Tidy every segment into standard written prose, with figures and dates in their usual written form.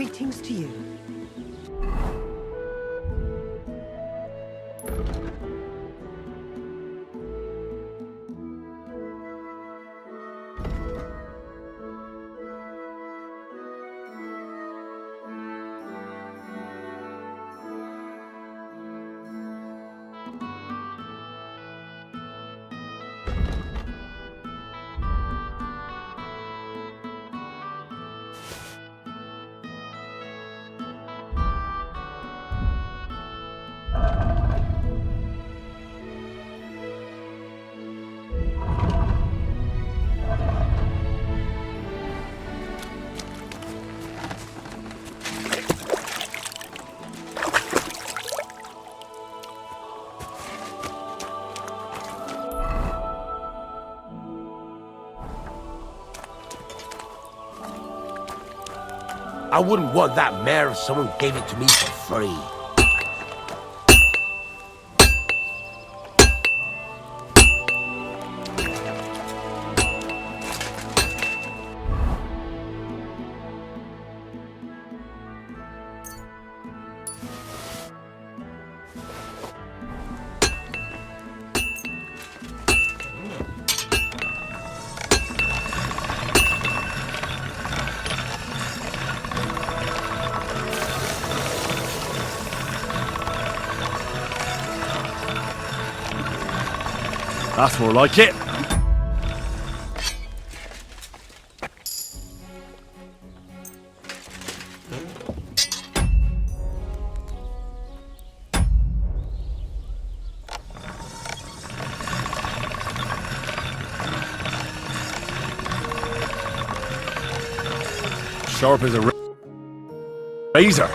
Greetings to you. I wouldn't want that mare if someone gave it to me for free. That's more like it. Sharp as a razor.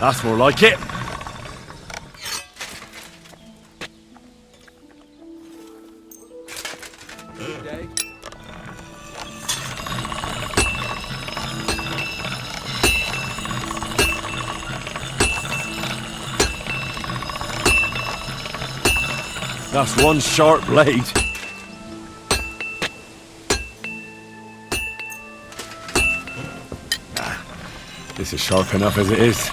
That's more like it. Good day. That's one sharp blade. This is sharp enough as it is.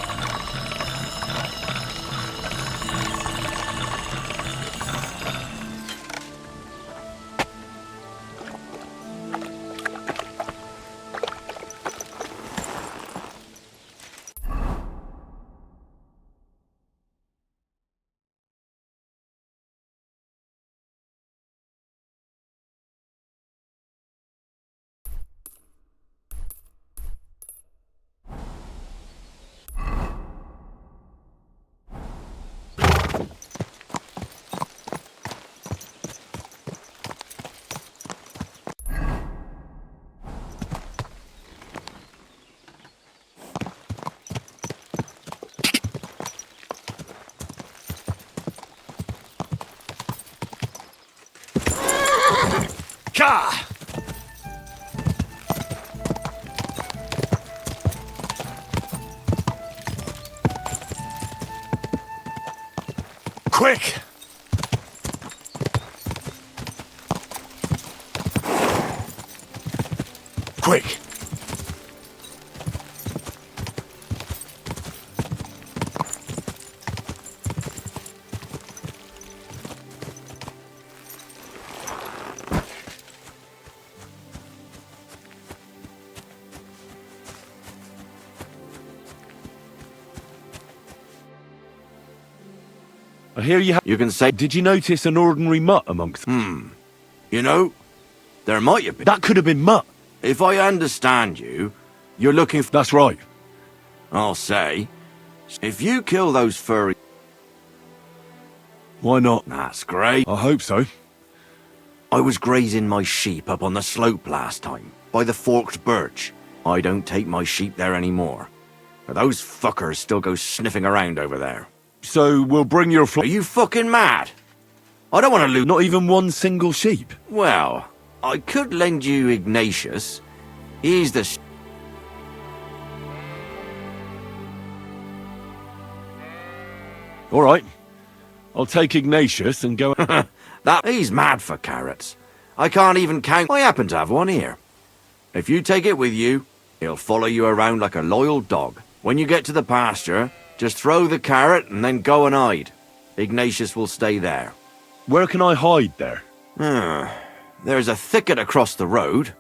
Ka! Quick! Quick! I hear you You can say, Did you notice an ordinary mutt amongst them? you know, there might have been. That could have been mutt. If I understand you, you're looking for... That's right. I'll say, if you kill those furry... Why not? That's great. I hope so. I was grazing my sheep up on the slope last time, by the forked birch. I don't take my sheep there anymore. But those fuckers still go sniffing around over there. So we'll bring your Are flock. you fucking mad? I don't want to lose... Not even one single sheep. Well, I could lend you Ignatius. He's the... All right. I'll take Ignatius and go. He's mad for carrots. I can't even count. I happen to have one here. If you take it with you, he'll follow you around like a loyal dog. When you get to the pasture, just throw the carrot and then go and hide. Ignatius will stay there. Where can I hide there? There's a thicket across the road.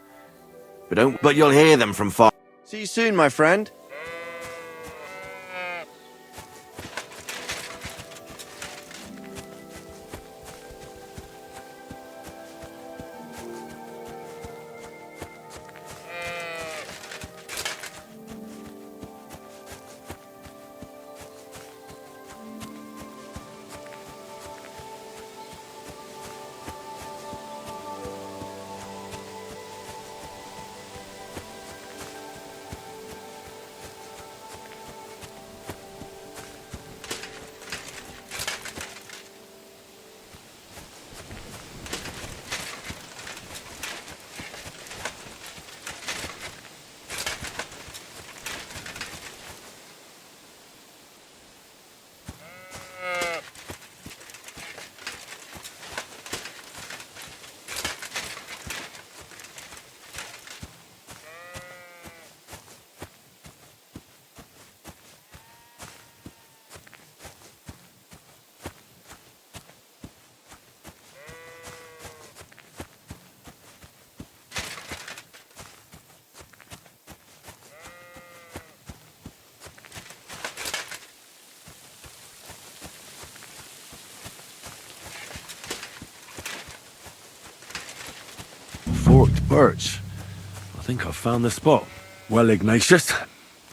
But you'll hear them from far. See you soon, my friend. Forked birch. I think I've found the spot. Well, Ignatius,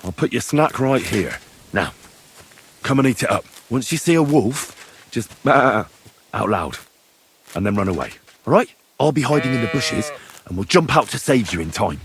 I'll put your snack right here. Now, come and eat it up. Once you see a wolf, just out loud, and then run away. All right? I'll be hiding in the bushes, and we'll jump out to save you in time.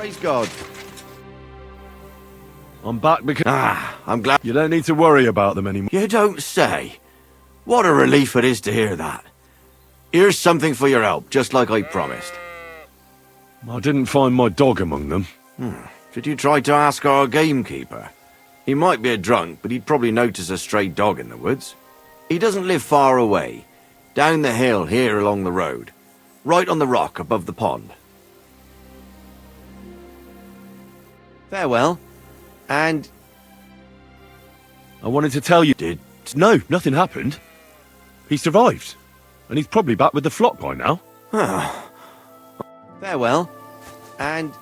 Praise God. I'm back because... I'm glad. You don't need to worry about them anymore. You don't say. What a relief it is to hear that. Here's something for your help, just like I promised. I didn't find my dog among them. Did you try to ask our gamekeeper? He might be a drunk, but he'd probably notice a stray dog in the woods. He doesn't live far away. Down the hill here along the road. Right on the rock above the pond. Farewell. And... I wanted to tell you... Did... No, nothing happened. He survived. And he's probably back with the flock by now. Farewell. And...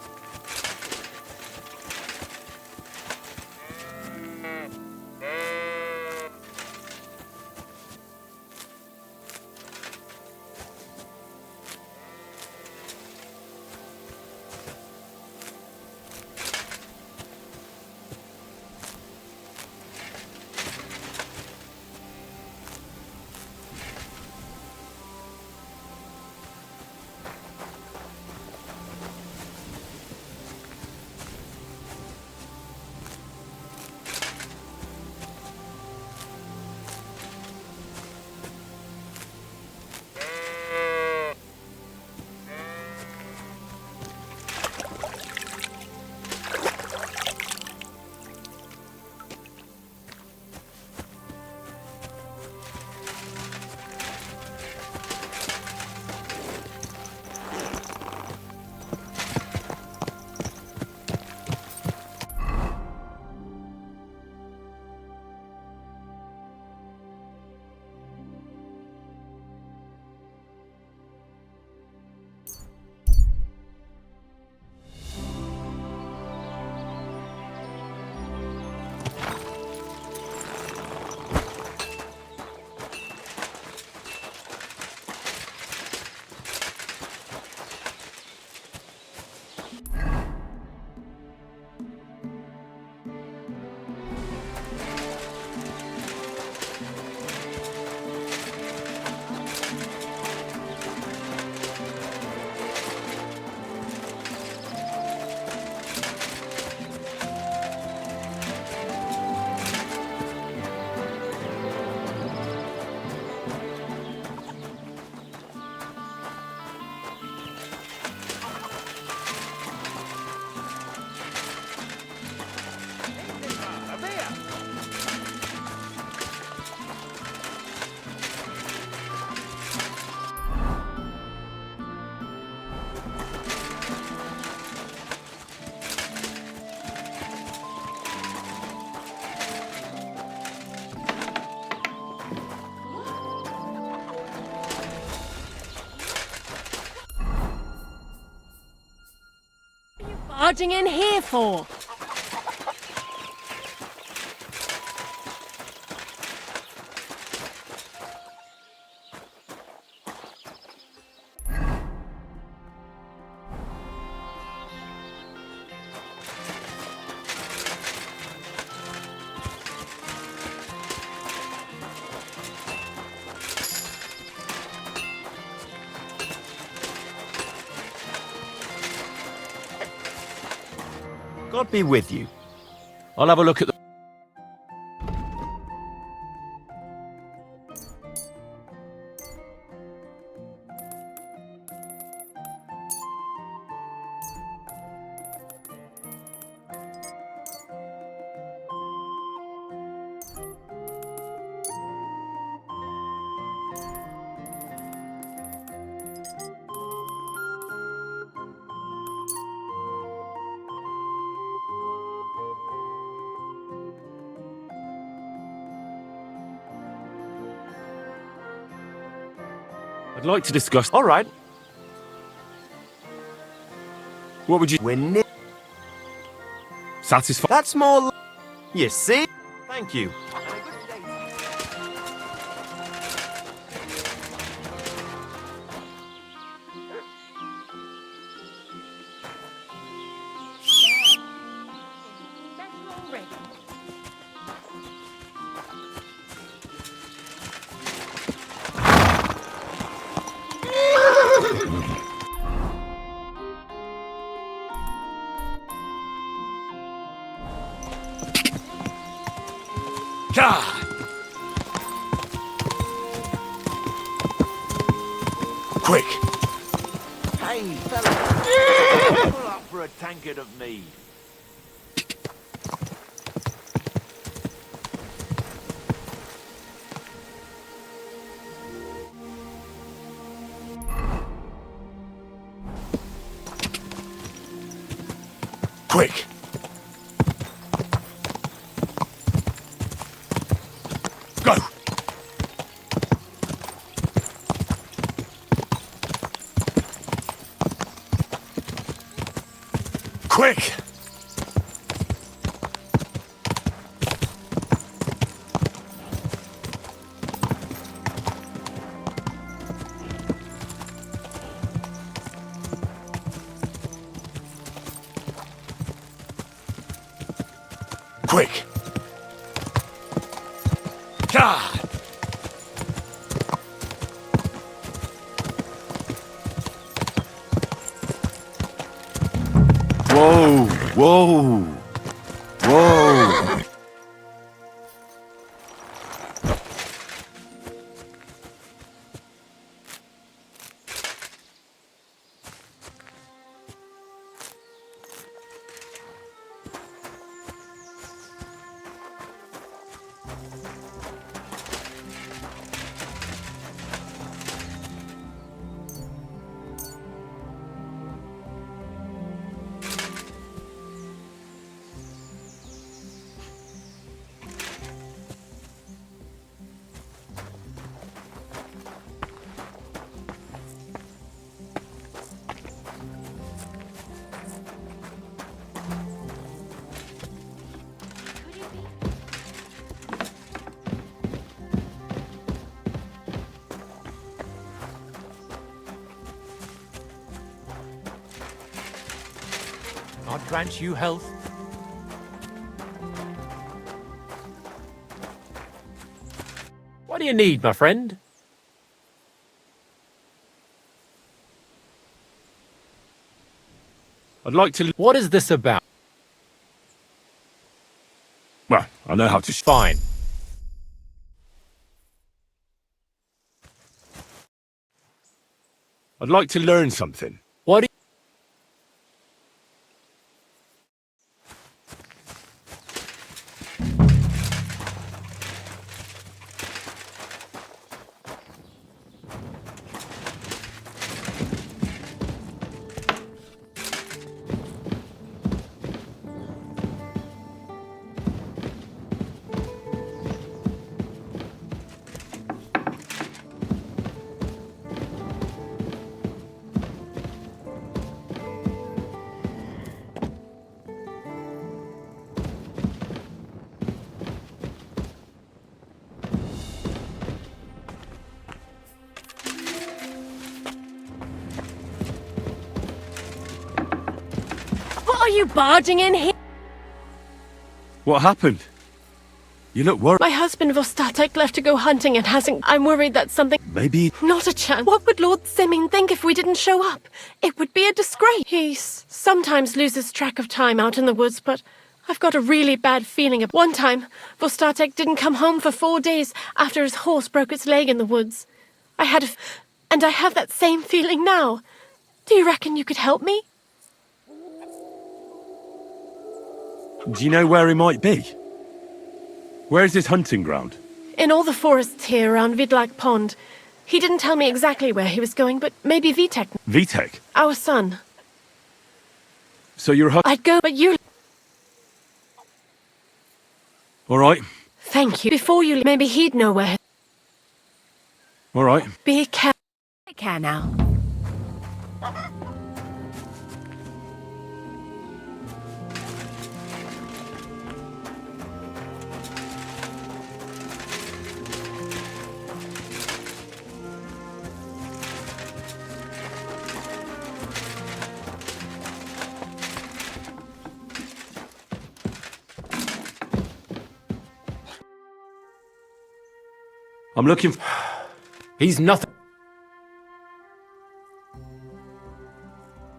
Barging in here for? God be with you. I'll have a look at the... I'd like to discuss... All right. What would you... Win it. Satisfied? That's more... You see? Thank you. God! Quick! Hey, fella, pull up for a tankard of mead. Quick! Go! Quick! Quick! God! Whoa! Whoa! Whoa! God grant you health. What do you need, my friend? I'd like to... What is this about? Well, I know how to... Fine. I'd like to learn something. What do What are you barging in here? What happened? You look worried. My husband Vostatek left to go hunting and hasn't. I'm worried that something. Maybe... Not a chance. What would Lord Simming think if we didn't show up? It would be a disgrace. He sometimes loses track of time out in the woods, but I've got a really bad feeling. One time, Vostatek didn't come home for 4 days after his horse broke its leg in the woods. And I have that same feeling now. Do you reckon you could help me? Do you know where he might be? Where's his hunting ground? In all the forests here around Vidlak Pond. He didn't tell me exactly where he was going, but maybe Vitek, Vitek? our son. So you're... I'd go, but you... All right. Thank you. Before you leave, maybe he'd know where... All right. Be careful. Take care now. I'm looking... He's nothing.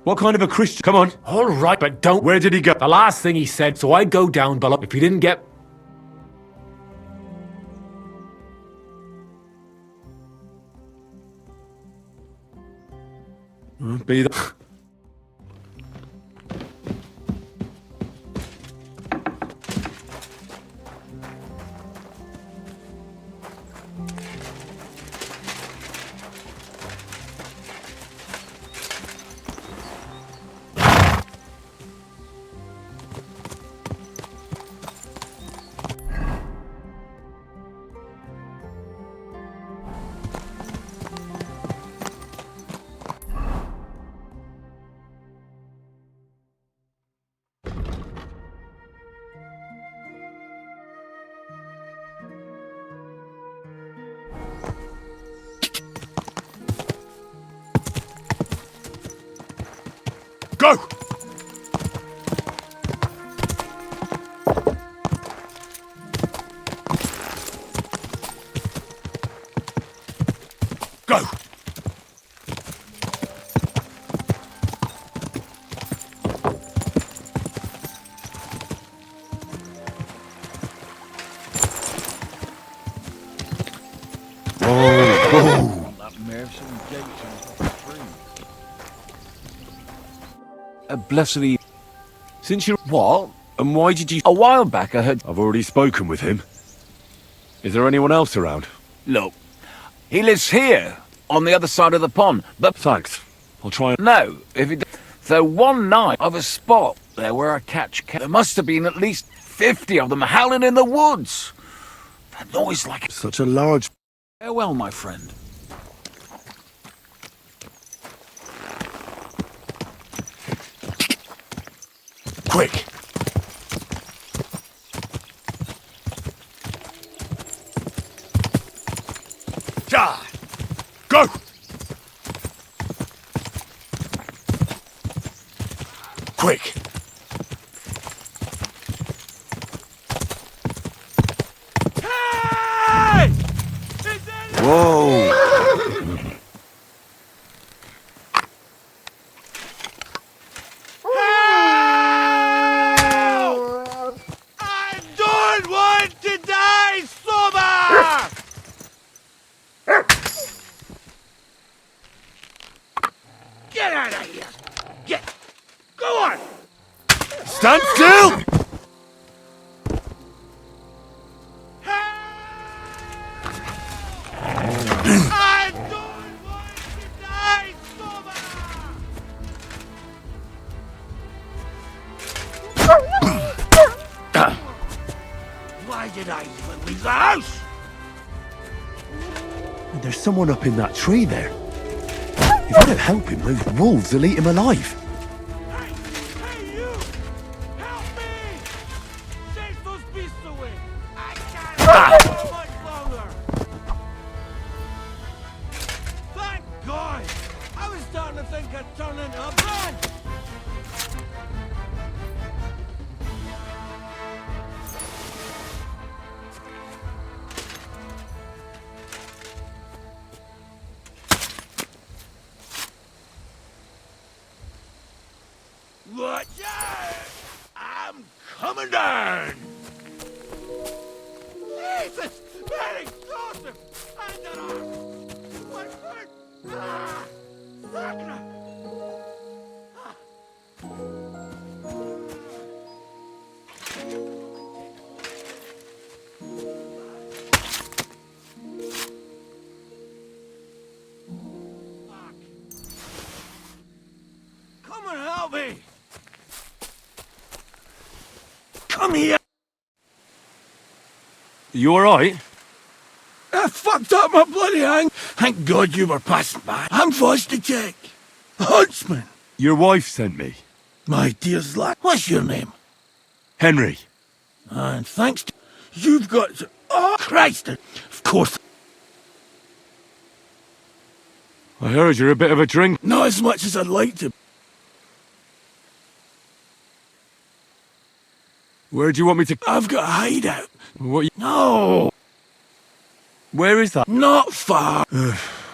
What kind of a Christian? Come on. All right, but don't. Where did he go? The last thing he said, so I'd go down below if you didn't get... Be the... Go! Go! Blessed. Since you... What? And why did you... A while back I heard... I've already spoken with him. Is there anyone else around? Look, he lives here, on the other side of the pond, but... Thanks. I'll try and... No, if he... So one night, of a spot there where I catch cat, there must have been at least 50 of them howling in the woods. That noise like... Such a large... Farewell, my friend. Quick! Ja! Go! Quick! Hey! Whoa! Stand still! I don't want to die sober! Why did I even leave the house? There's someone up in that tree there. If I don't help him, those wolves will eat him alive. Hey, you! Help me! Chase those beasts away! I can't go much longer! Thank God! I was starting to think I'd turn into a brand! Watch out! I'm coming down! Jesus! Very exhaustive! And an arm! My foot! Ah! Sagna! Fuck! Come and help me! Come here! You alright? I fucked up my bloody hang. Thank God you were passing by. I'm Foster Jack. Huntsman. Your wife sent me. My dear's lad. What's your name? Henry. And thanks to... You've got to... Oh, Christ! Of course. I heard you're a bit of a drink. Not as much as I'd like to. Where do you want me to... I've got a hideout. What? No! Where is that? Not far.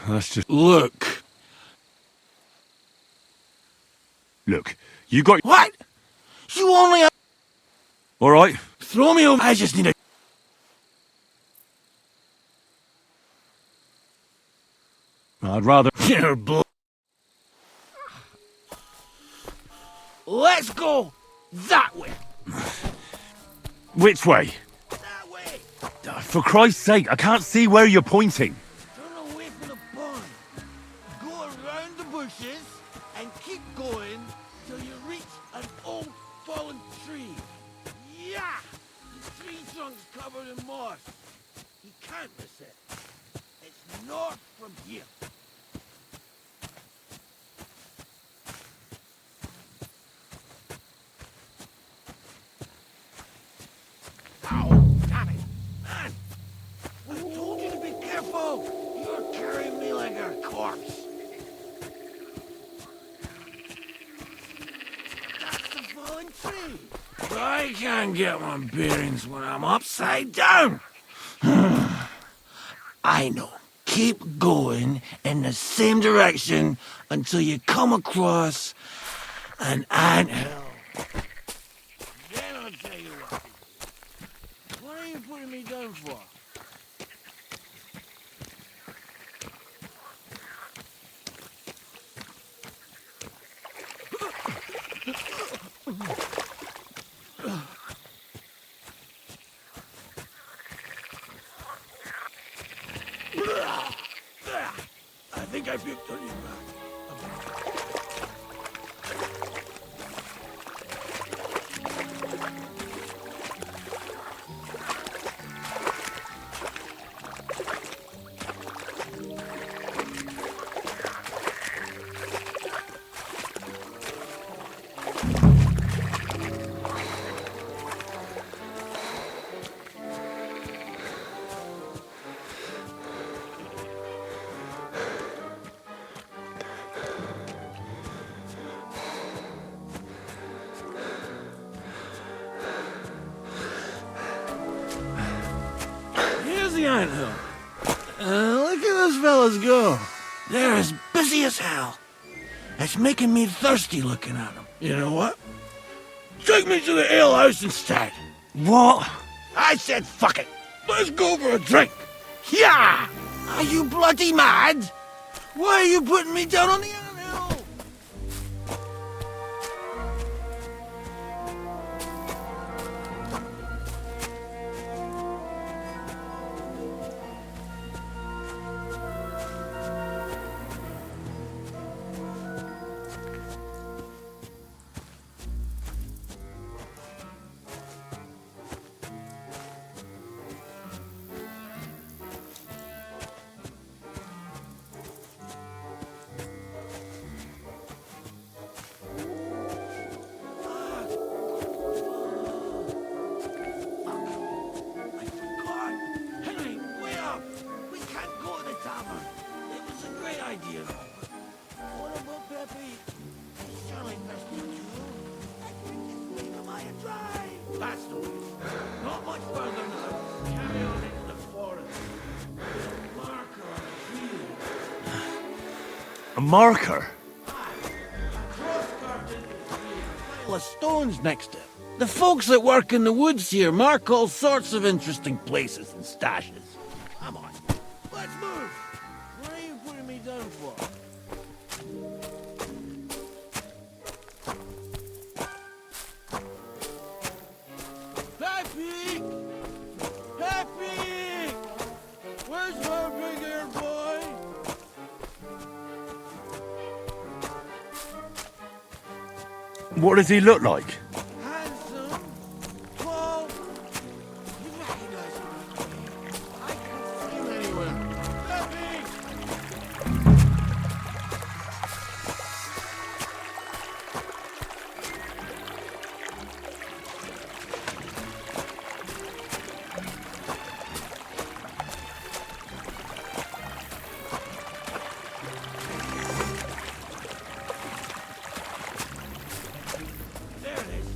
That's just... Look. Look, you got... What? You only... Alright. Throw me over. I just need a... I'd rather... You're blood. Let's go that way. Which way? That way. For Christ's sake, I can't see where you're pointing. Turn away from the pond. Go around the bushes and keep going till you reach an old fallen tree. Yeah! The tree trunk's covered in moss. You can't miss it. It's north from here. Ow! Damn it! Man! I told you to be careful! You're carrying me like a corpse. That's the fallen tree. I can't get my bearings when I'm upside down. I know. Keep going in the same direction until you come across an anthill. Then I'll tell you what. What are you putting me down for? I think I puked on you, man. Here's the anthill. Look at those fellas go. They're as busy as hell. It's making me thirsty looking at them. You know what? Take me to the ale house instead. What? I said fuck it. Let's go for a drink. Yeah! Are you bloody mad? Why are you putting me down on the anthill? Idea, though. What about Pepe? He's surely thirsty too. I think it's leave him high and dry. That's the way. Not much further now. Carry on into the forest. There's a marker on a tree. A marker? Crosscarved into the tree. A pile of stones next to it. The folks that work in the woods here mark all sorts of interesting places and stashes. Come on. Let's move. What are you putting me down for? Pepe! Pepe! Where's my big-ear boy? What does he look like? Handsome, tall. You recognize him. I can see him anywhere. Pepe! There it is.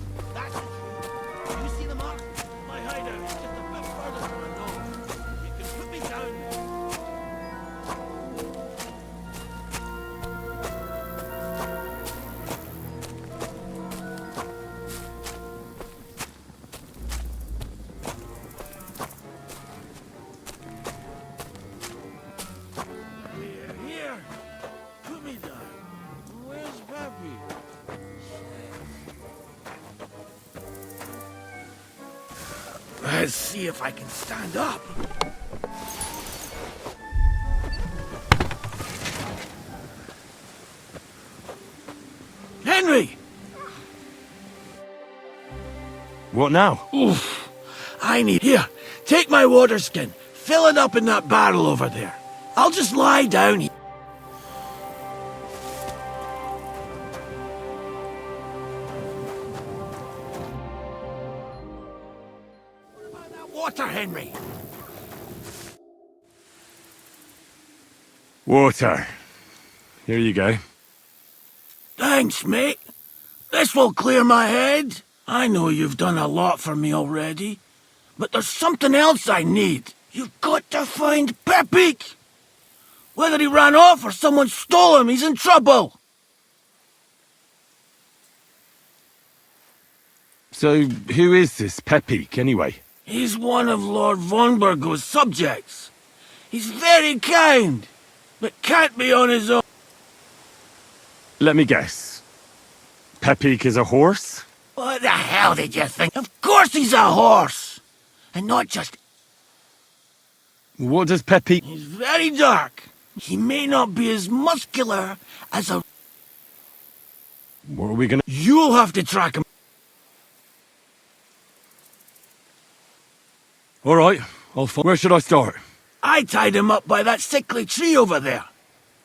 Let's see if I can stand up. Henry! What now? Oof. I need... Here, take my water skin. Fill it up in that barrel over there. I'll just lie down here. What about that water, Henry? Water. Here you go. Thanks, mate. This will clear my head. I know you've done a lot for me already, but there's something else I need. You've got to find Pepik! Whether he ran off or someone stole him, he's in trouble! So, who is this Pepik, anyway? He's one of Lord Vonbergo's subjects. He's very kind, but can't be on his own. Let me guess. Pepik is a horse? What the hell did you think? Of course he's a horse! And not just... What does Pepik... He's very dark. He may not be as muscular as a... What are we gonna... You'll have to track him. Alright, I'll find... Where should I start? I tied him up by that sickly tree over there.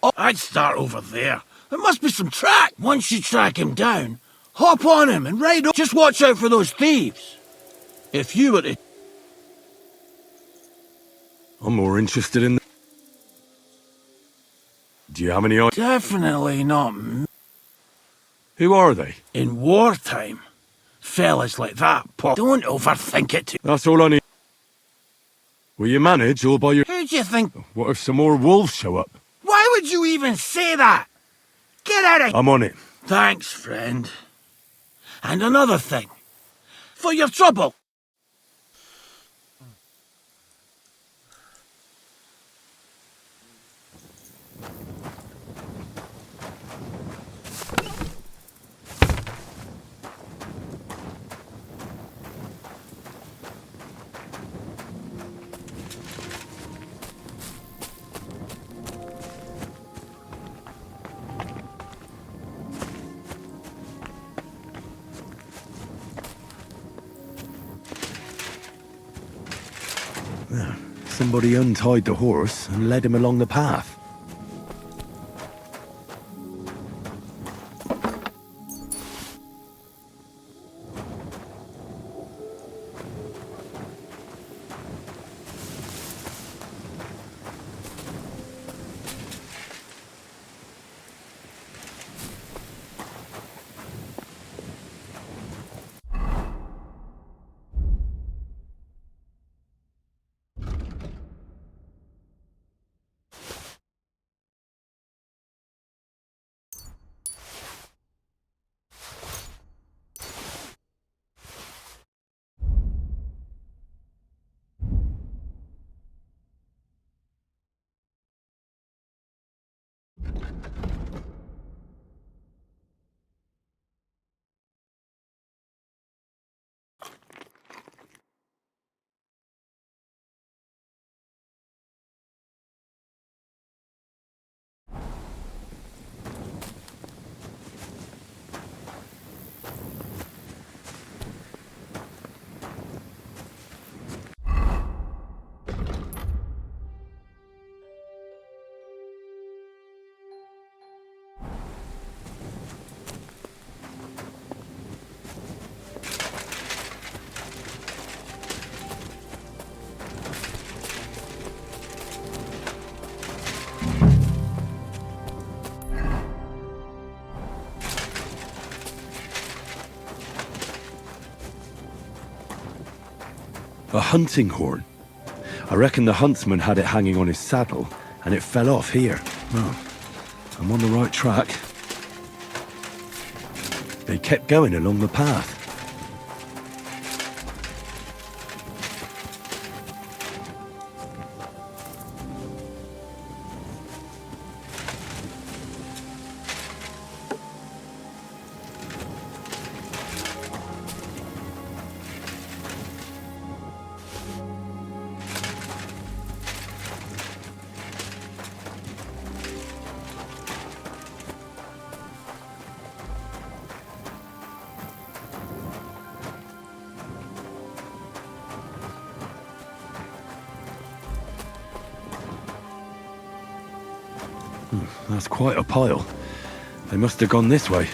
Oh, I'd start over there. There must be some track. Once you track him down, hop on him and ride on. Just watch out for those thieves. If you were to... I'm more interested in... Do you have any ideas? Definitely not Who are they? in wartime. Fellas like that, don't overthink it. That's all I need. Will you manage all by your... Who do you think? What if some more wolves show up? Why would you even say that? Get out of... I'm on it. Thanks, friend. And another thing. For your trouble. Somebody untied the horse and led him along the path. A hunting horn. I reckon the huntsman had it hanging on his saddle, and it fell off here. Oh, I'm on the right track. They kept going along the path. That's quite a pile. They must have gone this way.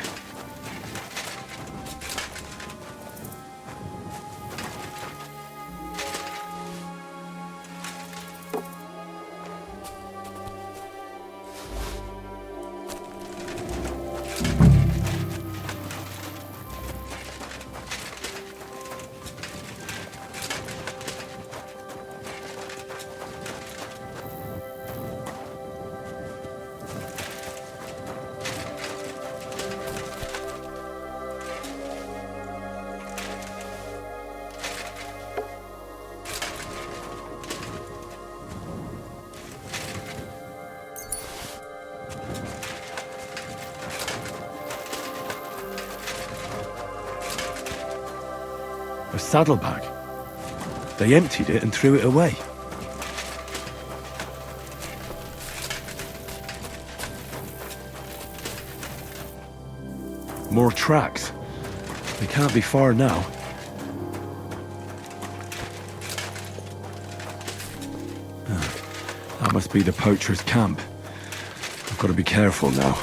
A saddlebag. They emptied it and threw it away. More tracks. They can't be far now. That must be the poacher's camp. I've got to be careful now.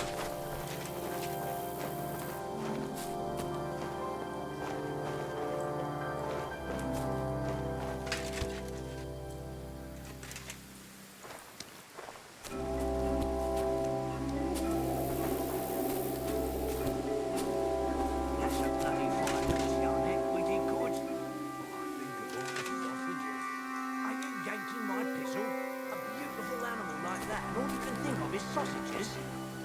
That's a bloody fine pussy on it, which he could. Oh, I think of all the sausages. Are you yanking my pistol? A beautiful animal like that, and all you can think of is sausages?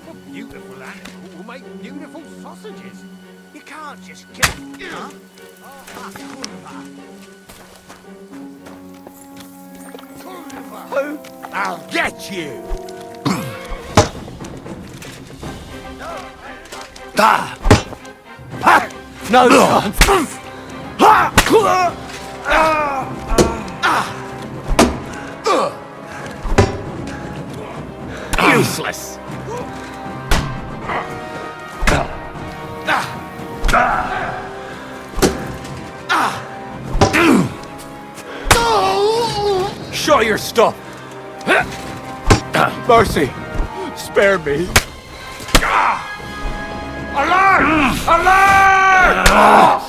A beautiful animal will make beautiful sausages. You can't just kill... Huh? Who? I'll get you! No chance. Useless. Show your stuff. Mercy, spare me. Alert! Alert!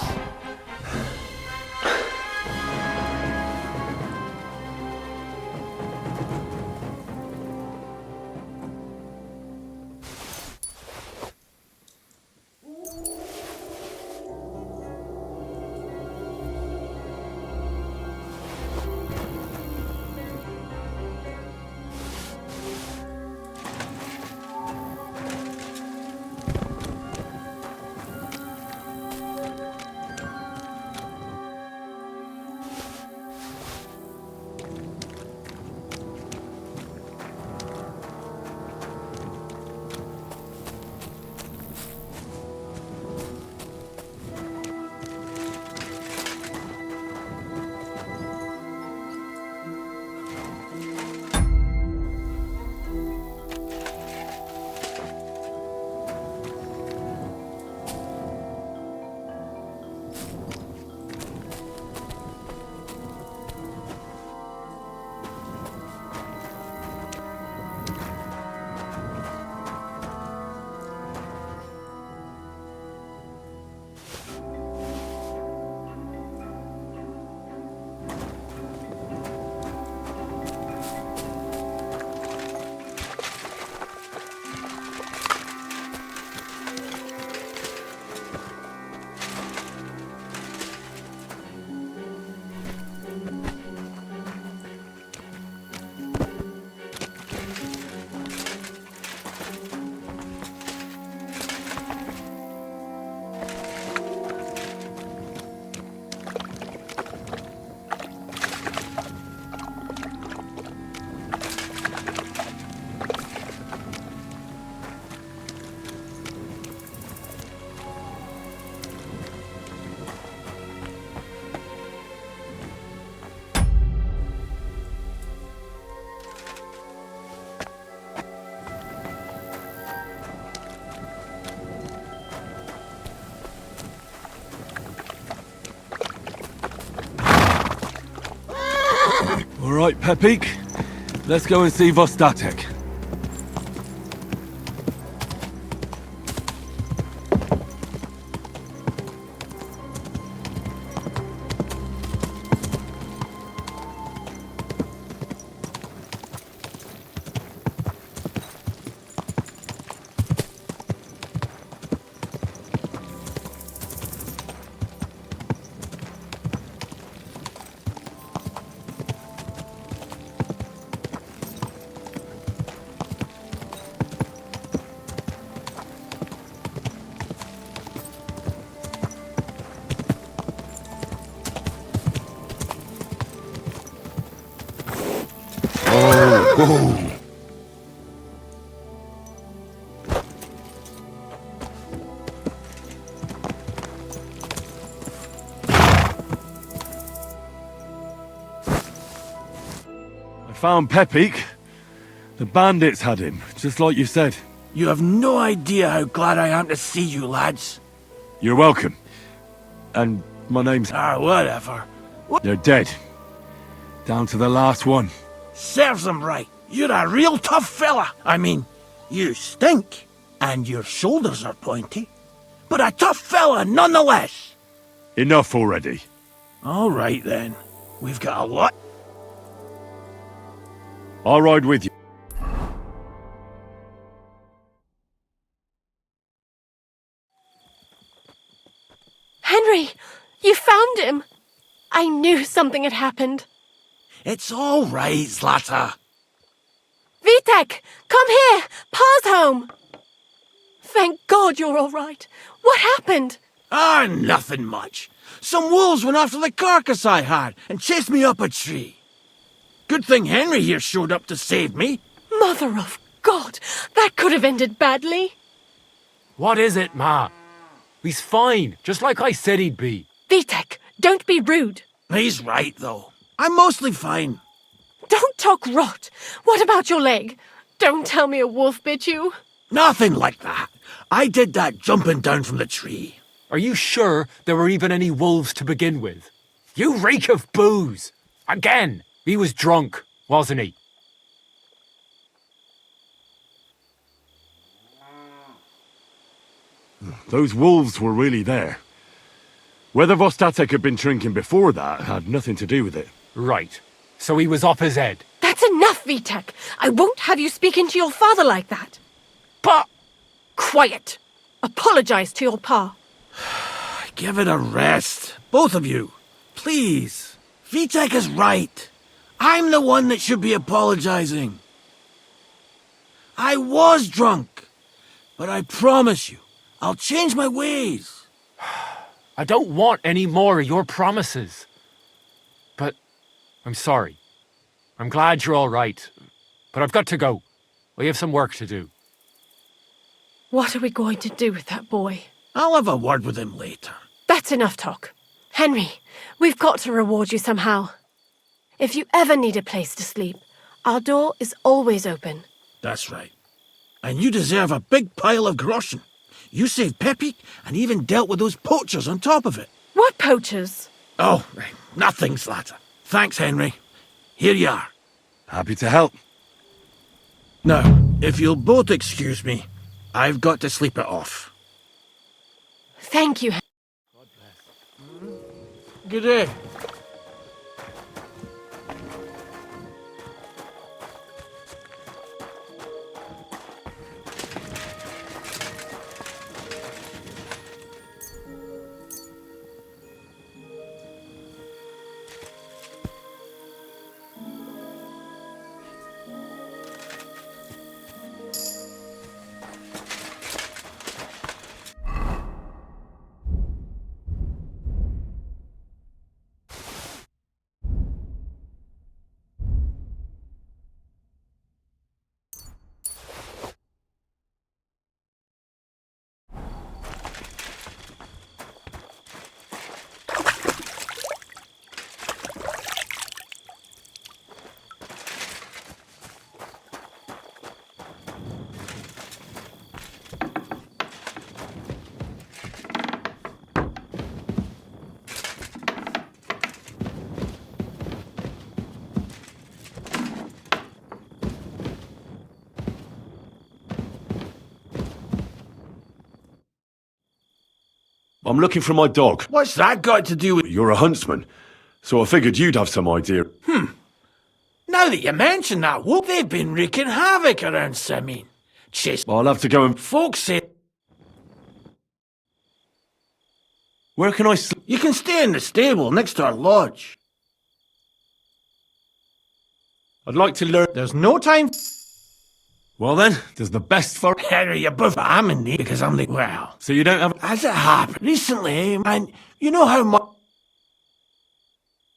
All right, Pepik. Let's go and see Vostatek. Whoa. I found Pepik. The bandits had him, just like you said. You have no idea how glad I am to see you, lads. You're welcome. And my name's... Whatever. They're dead. Down to the last one. Serves them right. You're a real tough fella. I mean, you stink, and your shoulders are pointy. But a tough fella nonetheless. Enough already. All right, then. We've got a lot. I'll ride with you. Henry, you found him. I knew something had happened. It's all right, Zlata. Vitek, come here. Pa's home. Thank God you're all right. What happened? Nothing much. Some wolves went after the carcass I had and chased me up a tree. Good thing Henry here showed up to save me. Mother of God, that could have ended badly. What is it, Ma? He's fine, just like I said he'd be. Vitek, don't be rude. He's right, though. I'm mostly fine. Don't talk rot. What about your leg? Don't tell me a wolf bit you. Nothing like that. I did that jumping down from the tree. Are you sure there were even any wolves to begin with? You reek of booze. Again, he was drunk, wasn't he? Those wolves were really there. Whether Vostatek had been drinking before that had nothing to do with it. Right. So he was off his head. That's enough, Vitek. I won't have you speaking to your father like that. But Quiet. Apologize to your pa. give it a rest. Both of you. Please. Vitek is right. I'm the one that should be apologizing. I was drunk. But I promise you, I'll change my ways. I don't want any more of your promises. But I'm sorry. I'm glad you're all right. But I've got to go. We have some work to do. What are we going to do with that boy? I'll have a word with him later. That's enough talk. Henry, we've got to reward you somehow. If you ever need a place to sleep, our door is always open. That's right. And you deserve a big pile of groschen. You saved Pepik and even dealt with those poachers on top of it. What poachers? Oh, nothing, Zlata. Thanks, Henry. Here you are. Happy to help. Now, if you'll both excuse me, I've got to sleep it off. Thank you. Good day. I'm looking for my dog. What's that got to do with... You're a huntsman, so I figured you'd have some idea. Now that you mention that, wolf, they've been wreaking havoc around Semin. Chase... I'll have to go and... Folks say... Where can I sleep? You can stay in the stable next to our lodge. I'd like to learn... There's no time... Well then, there's the best for... Henry, you're both... I'm in need because I'm the... Well... So you don't have... As it happened recently, man, you know how much...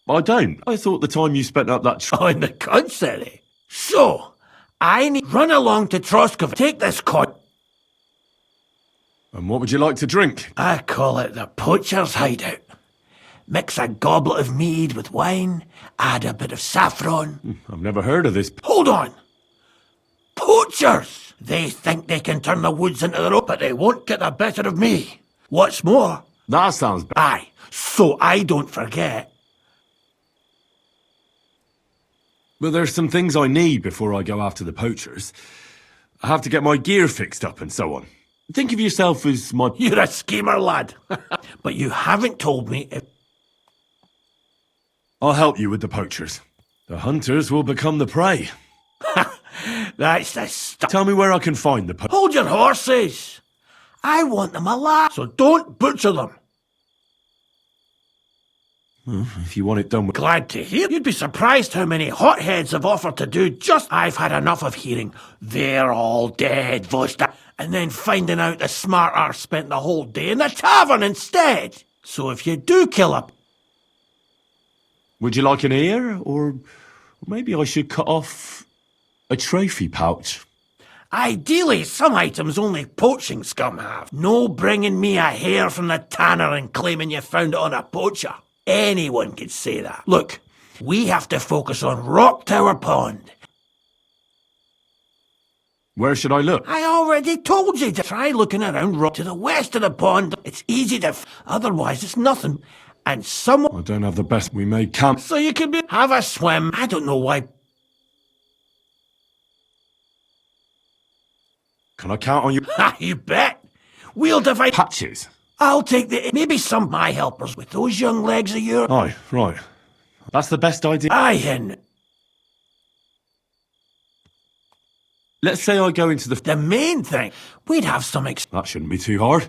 I don't. I thought the time you spent up that... Oh, in the counsery. So, I need run along to Troskov. Take this coin. And what would you like to drink? I call it the poacher's hideout. Mix a goblet of mead with wine, add a bit of saffron. I've never heard of this. Hold on! Poachers! They think they can turn the woods into their own, but they won't get the better of me. What's more, That sounds bad. aye, so I don't forget. But there's some things I need before I go after the poachers. I have to get my gear fixed up and so on. Think of yourself as my... You're a schemer, lad. But you haven't told me if... I'll help you with the poachers. The hunters will become the prey. That's the stuff. Tell me where I can find the poachers. Hold your horses. I want them alive, so don't butcher them. If you want it done with... Glad to hear. You'd be surprised how many hotheads have offered to do just... I've had enough of hearing, they're all dead, Vosta, and then finding out the smart arse spent the whole day in the tavern instead. So if you do kill a... Would you like an ear? Or maybe I should cut off a trophy pouch. Ideally, some items only poaching scum have. No bringing me a hair from the tanner and claiming you found it on a poacher. Anyone could say that. Look, we have to focus on Rock Tower Pond. Where should I look? I already told you to try looking around Rock to the west of the pond. It's easy to... Otherwise, it's nothing. And someone... I don't have the best. We made camp. So you can have a swim. I don't know why... Can I count on you? Ha, you bet. We'll divide... Patches? I'll take the... Maybe some of my helpers with those young legs of yours. Aye, right. That's the best idea. Aye, hen. Let's say I go into the... The main thing, we'd have some That shouldn't be too hard.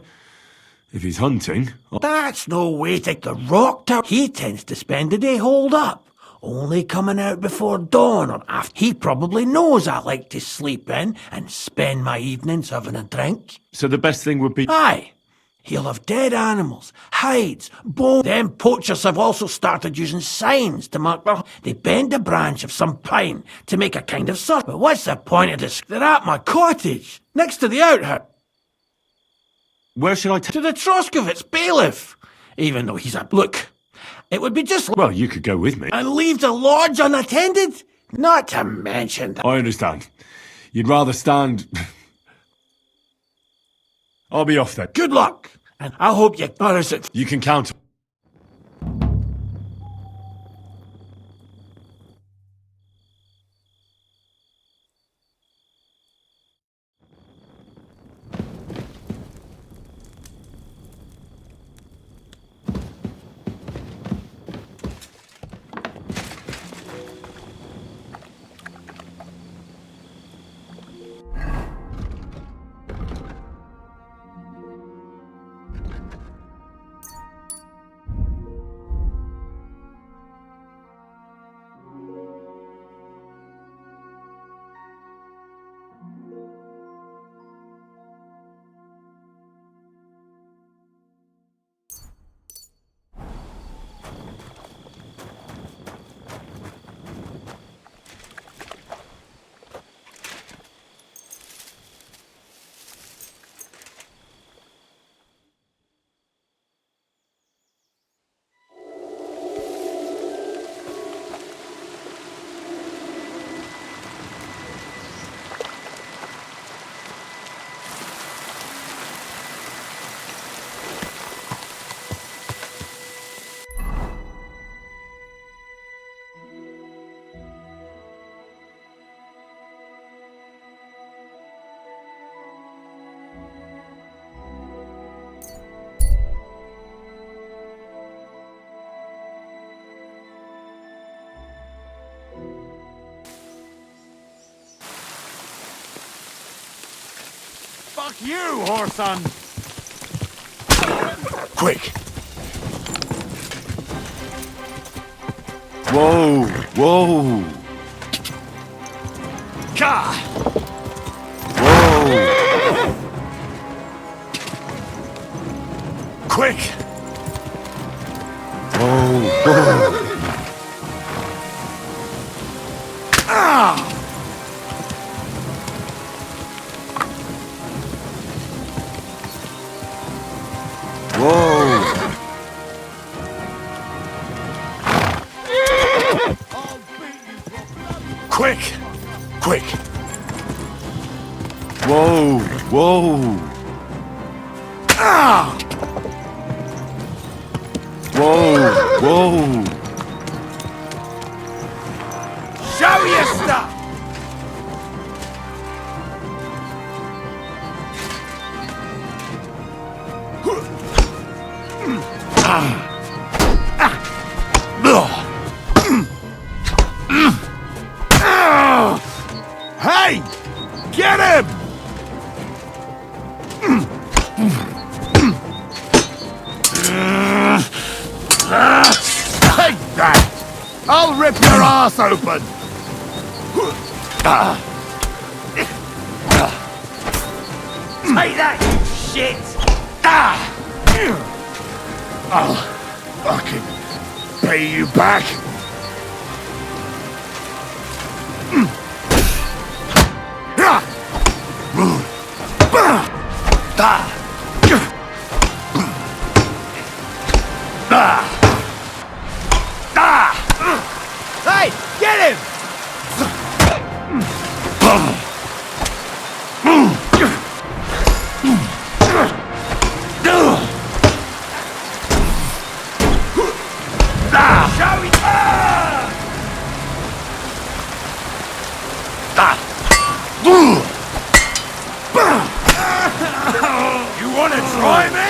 If he's hunting... That's no way to the Rock Tower. He tends to spend the day holed up, only coming out before dawn or after. He probably knows I like to sleep in and spend my evenings having a drink. So the best thing would be... Aye. He'll have dead animals, hides, bones. Them poachers have also started using signs to mark where they bend a branch of some pine to make a kind of circle. But what's the point of this? They're at my cottage, next to the outhouse. Where should I take... To the Troskovitz bailiff. Even though he's a... Look, it would be just... Well, you could go with me. And leave the lodge unattended? Not to mention that... I understand. You'd rather stand... I'll be off then. Good luck, and I hope you notice it. You can count. Fuck you, whoreson! Quick! Whoa! Whoa! Ka! Whoa! Quick! Whoa! Whoa! Ah! Quick! Quick! Whoa! Whoa! Ah! Whoa! Whoa! Show your stuff! Hey! Get him! Take that! I'll rip your ass open! Take that, you shit! I'll fucking pay you back! Hey, get him! Shall we? You wanna try me?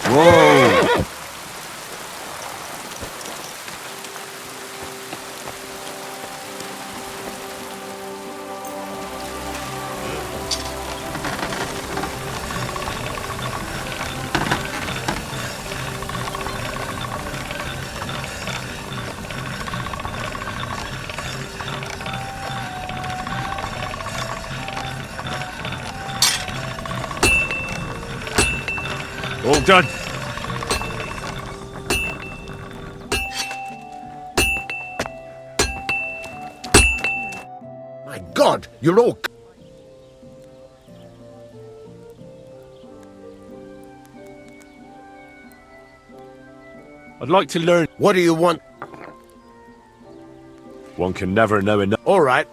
Whoa! All done. My God, you're all... I'd like to learn. What do you want? One can never know enough. All right.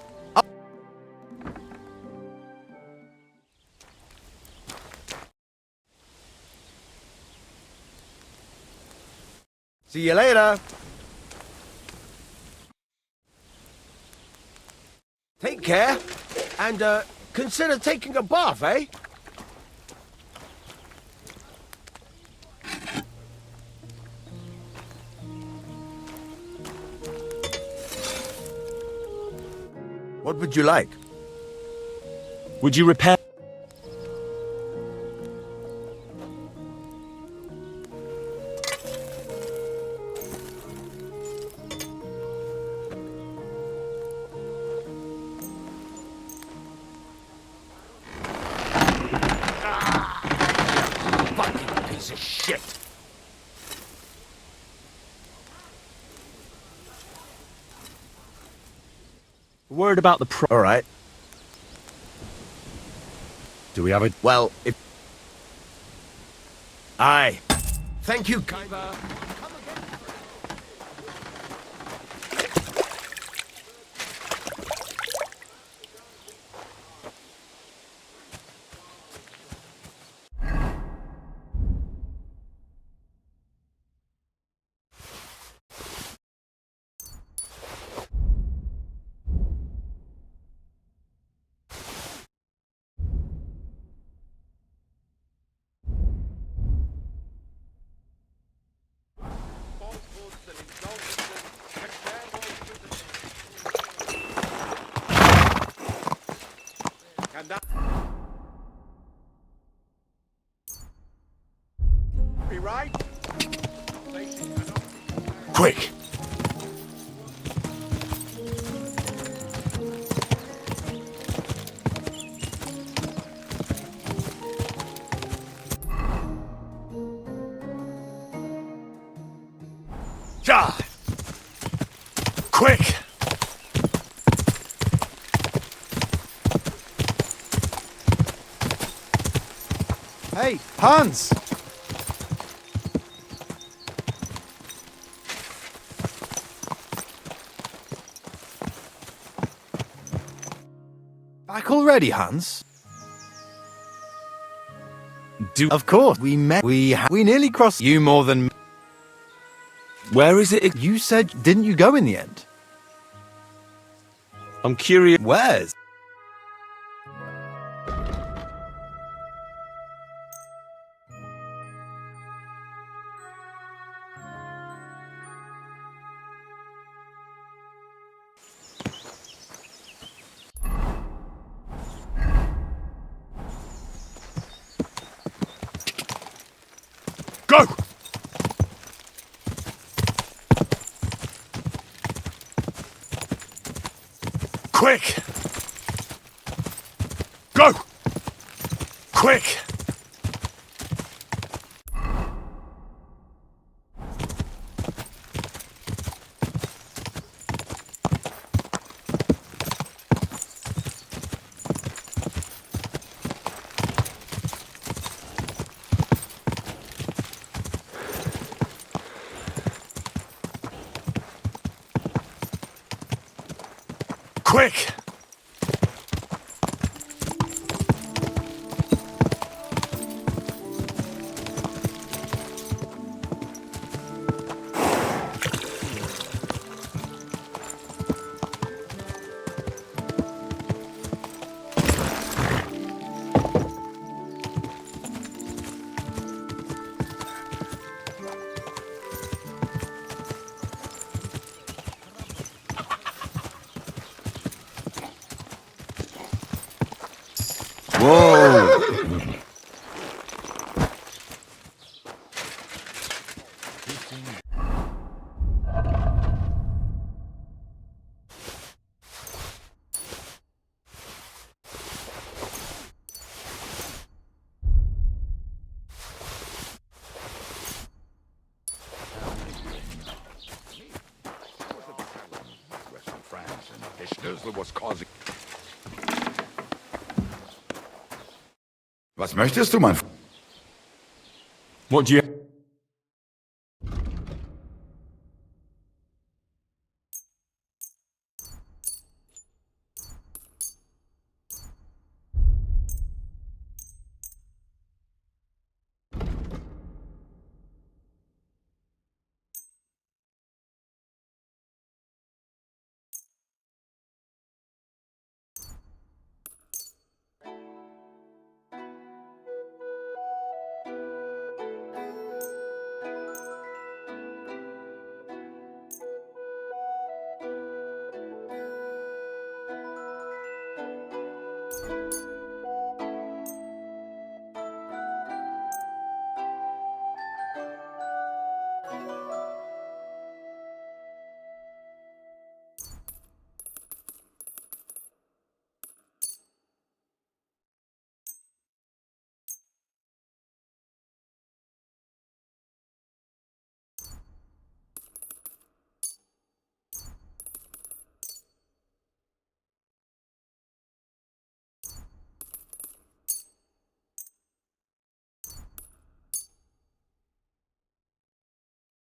See you later. Take care, and consider taking a bath, eh? What would you like? Would you repair? Fucking piece of shit. Word about the pro. All right. Do we have a? Well, if... Aye. Thank you, Kaiba. Quick! Ja! Quick! Hey, Hans! Back already, Hans? Of course, we met. We nearly crossed you more than. Where is it? You said, didn't you go in the end? I'm curious. Where's? Go! Quick! Go! Quick! Quick! Whoa! Was möchtest du, mein Freund? What do you...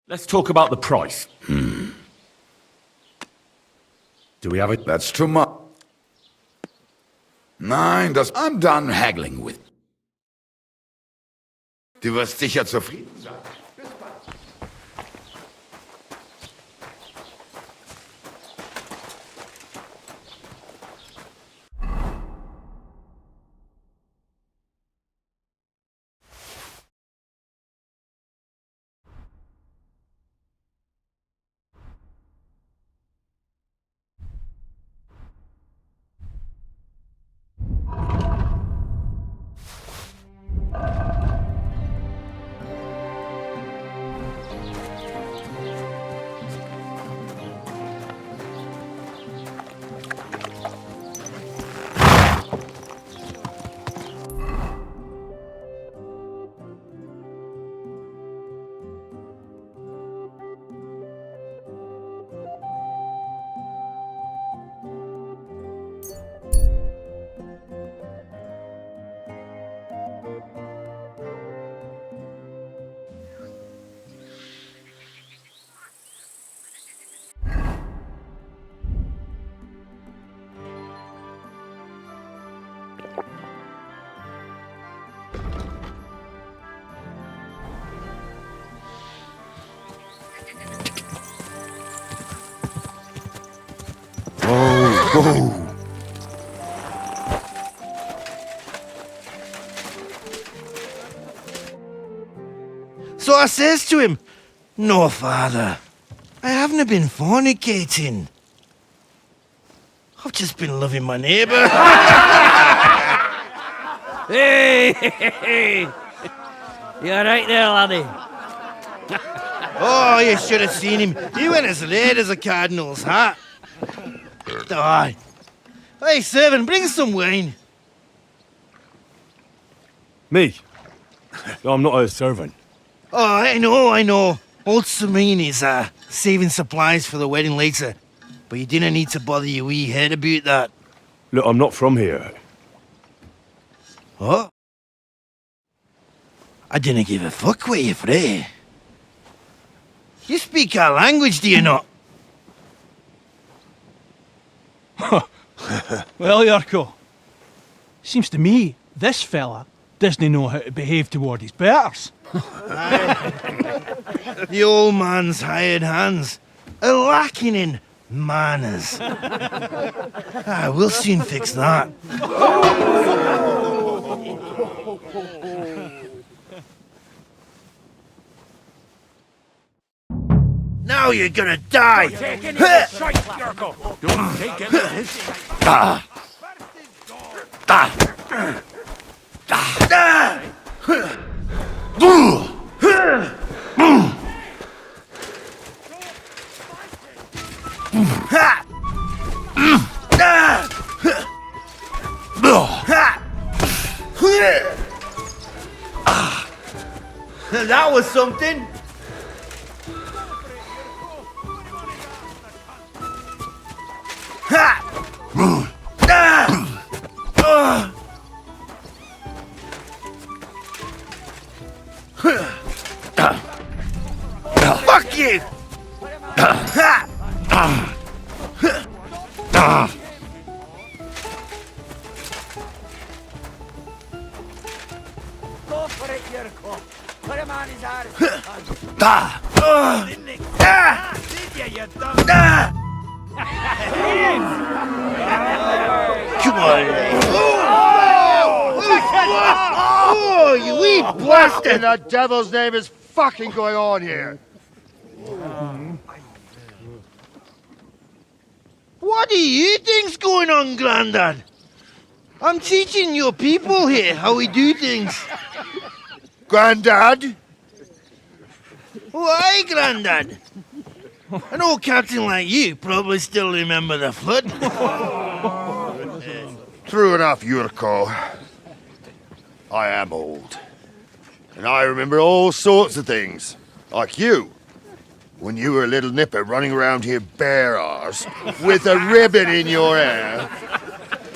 Let's talk about the price. Do we have it? That's too much. Nein, I'm done haggling with. Du wirst sicher zufrieden sein. Oh. So I says to him, "No, father, I haven't been fornicating. I've just been loving my neighbour." Hey! You alright there, laddie? Oh, you should have seen him. He went as red as a cardinal's hat. Aye. Hey, servant, bring some wine. Me? I'm not a servant. Oh, I know. Old Serene is saving supplies for the wedding later. But you didn't need to bother your wee head about that. Look, I'm not from here. What? I didn't give a fuck what you pray. You speak our language, do you not? Well, Yurko, seems to me this fella doesn't know how to behave toward his betters. The old man's hired hands are lacking in manners. We'll soon fix that. Now you're gonna die! Don't take any of his. That was something. Fuck you! Go for it, Yurko. Put him on his arse. Did you dumb? Come on. Oh, you wee bastard! In the devil's name is fucking going on here? What do you think's going on, Grandad? I'm teaching your people here how we do things. Grandad? Why, Grandad? An old captain like you probably still remember the flood. True enough, Yurko. I am old. And I remember all sorts of things. Like you. When you were a little nipper running around here bare arse, with a ribbon in your hair,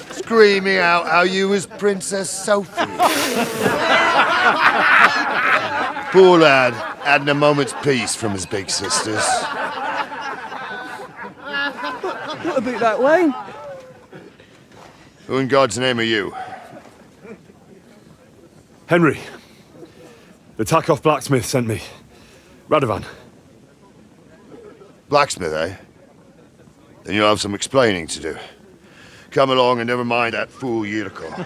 screaming out how you was Princess Sophie. Poor lad, hadn't a moment's peace from his big sisters. What about that wine? Who in God's name are you? Henry. The Takoff blacksmith sent me. Radovan. Blacksmith, eh? Then you'll have some explaining to do. Come along and never mind that fool Yurko.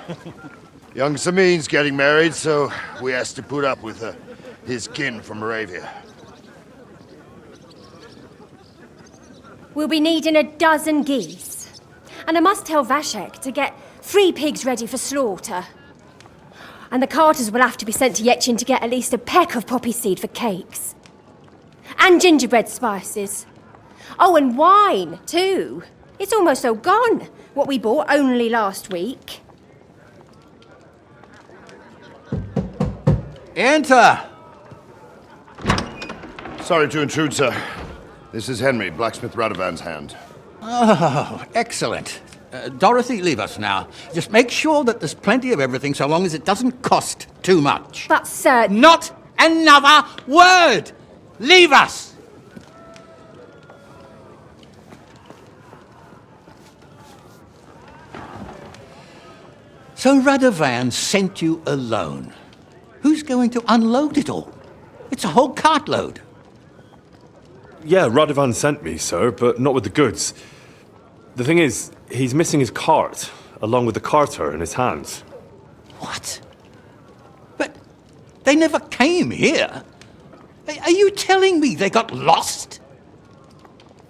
Young Samin's getting married, so we has to put up with his kin from Moravia. We'll be needing a dozen geese. And I must tell Vashek to get 3 pigs ready for slaughter. And the carters will have to be sent to Yetchin to get at least a peck of poppy seed for cakes. And gingerbread spices. Oh, and wine, too. It's almost all gone, what we bought only last week. Enter! Sorry to intrude, sir. This is Henry, blacksmith Radovan's hand. Oh, excellent. Dorothy, leave us now. Just make sure that there's plenty of everything so long as it doesn't cost too much. But, sir... Not another word! Leave us! So Radovan sent you alone. Who's going to unload it all? It's a whole cartload. Yeah, Radovan sent me, sir, but not with the goods. The thing is, he's missing his cart, along with the carter in his hands. What? But they never came here. Are you telling me they got lost?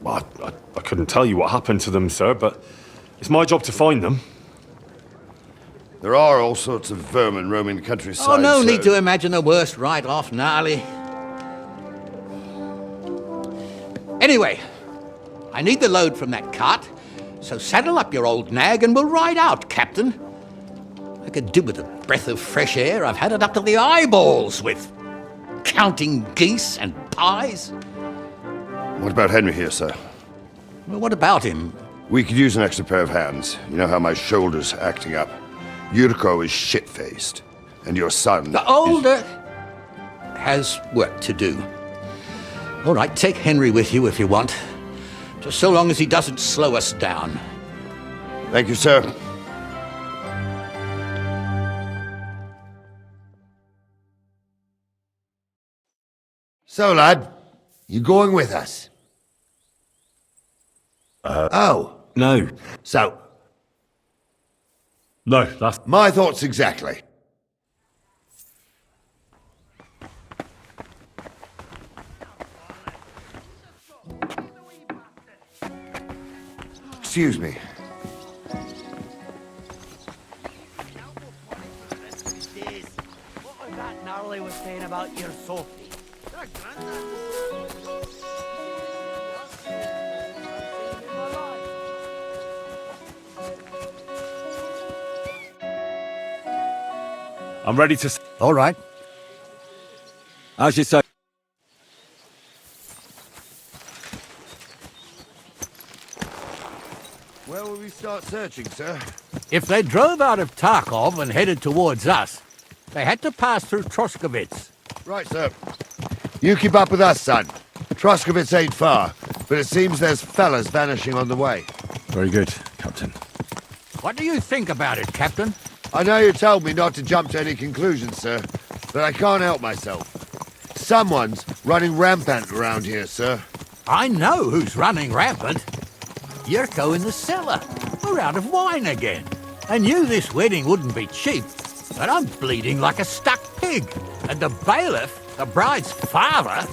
Well, I couldn't tell you what happened to them, sir, but it's my job to find them. There are all sorts of vermin roaming the countryside. Oh, no so- need to imagine the worst right off, gnarly. Anyway, I need the load from that cart, so saddle up your old nag and we'll ride out, Captain. I could do with a breath of fresh air. I've had it up to the eyeballs with counting geese and pies. What about Henry here, sir? Well, what about him? We could use an extra pair of hands. You know how my shoulder's acting up. Yurko is shit-faced, and your son... The older has work to do. All right, take Henry with you if you want. Just so long as he doesn't slow us down. Thank you, sir. So, lad, you going with us? Oh. No. So, No, that's... my thoughts exactly. Excuse me. What was that gnarly was saying about your Sophie? I'm ready to... All right. As you say. Where will we start searching, sir? If they drove out of Tarkov and headed towards us, they had to pass through Troskovitz. Right, sir. You keep up with us, son. Troskovitz ain't far, but it seems there's fellas vanishing on the way. Very good, Captain. What do you think about it, Captain? I know you told me not to jump to any conclusions, sir, but I can't help myself. Someone's running rampant around here, sir. I know who's running rampant. Yurko in the cellar. We're out of wine again. I knew this wedding wouldn't be cheap, but I'm bleeding like a stuck pig. And the bailiff, the bride's father,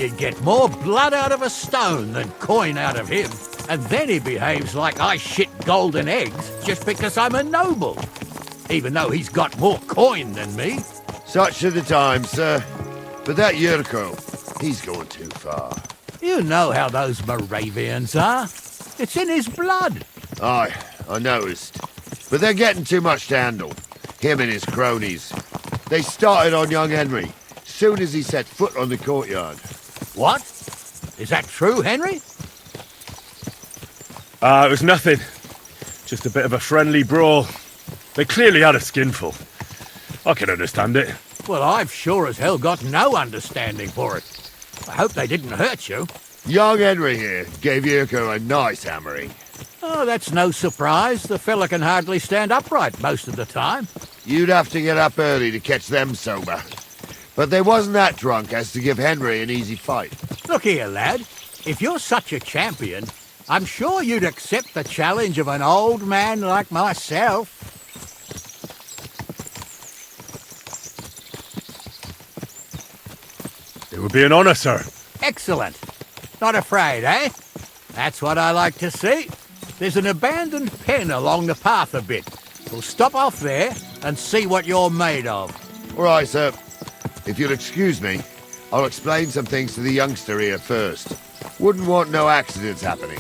you'd get more blood out of a stone than coin out of him. And then he behaves like I shit golden eggs just because I'm a noble. Even though he's got more coin than me. Such are the times, sir. But that Yurko, he's going too far. You know how those Moravians are. It's in his blood. Aye, I noticed. But they're getting too much to handle. Him and his cronies. They started on young Henry, soon as he set foot on the courtyard. What? Is that true, Henry? It was nothing. Just a bit of a friendly brawl. They clearly had a skinful. I can understand it. Well, I've sure as hell got no understanding for it. I hope they didn't hurt you. Young Henry here gave Yurko a nice hammering. Oh, that's no surprise. The fella can hardly stand upright most of the time. You'd have to get up early to catch them sober. But they wasn't that drunk as to give Henry an easy fight. Look here, lad. If you're such a champion, I'm sure you'd accept the challenge of an old man like myself. It would be an honor, sir. Excellent. Not afraid, eh? That's what I like to see. There's an abandoned pen along the path a bit. We'll stop off there and see what you're made of. All right, sir. If you'll excuse me, I'll explain some things to the youngster here first. Wouldn't want no accidents happening.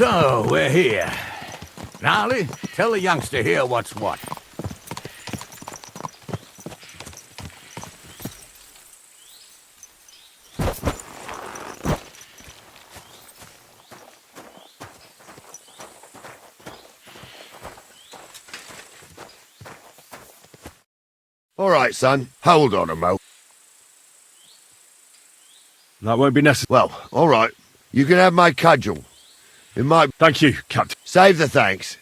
So, we're here. Gnarly, tell the youngster here what's what. All right, son. Hold on a mo. That won't be necessary. Well, all right. You can have my cudgel. It might... Thank you, Captain. Save the thanks.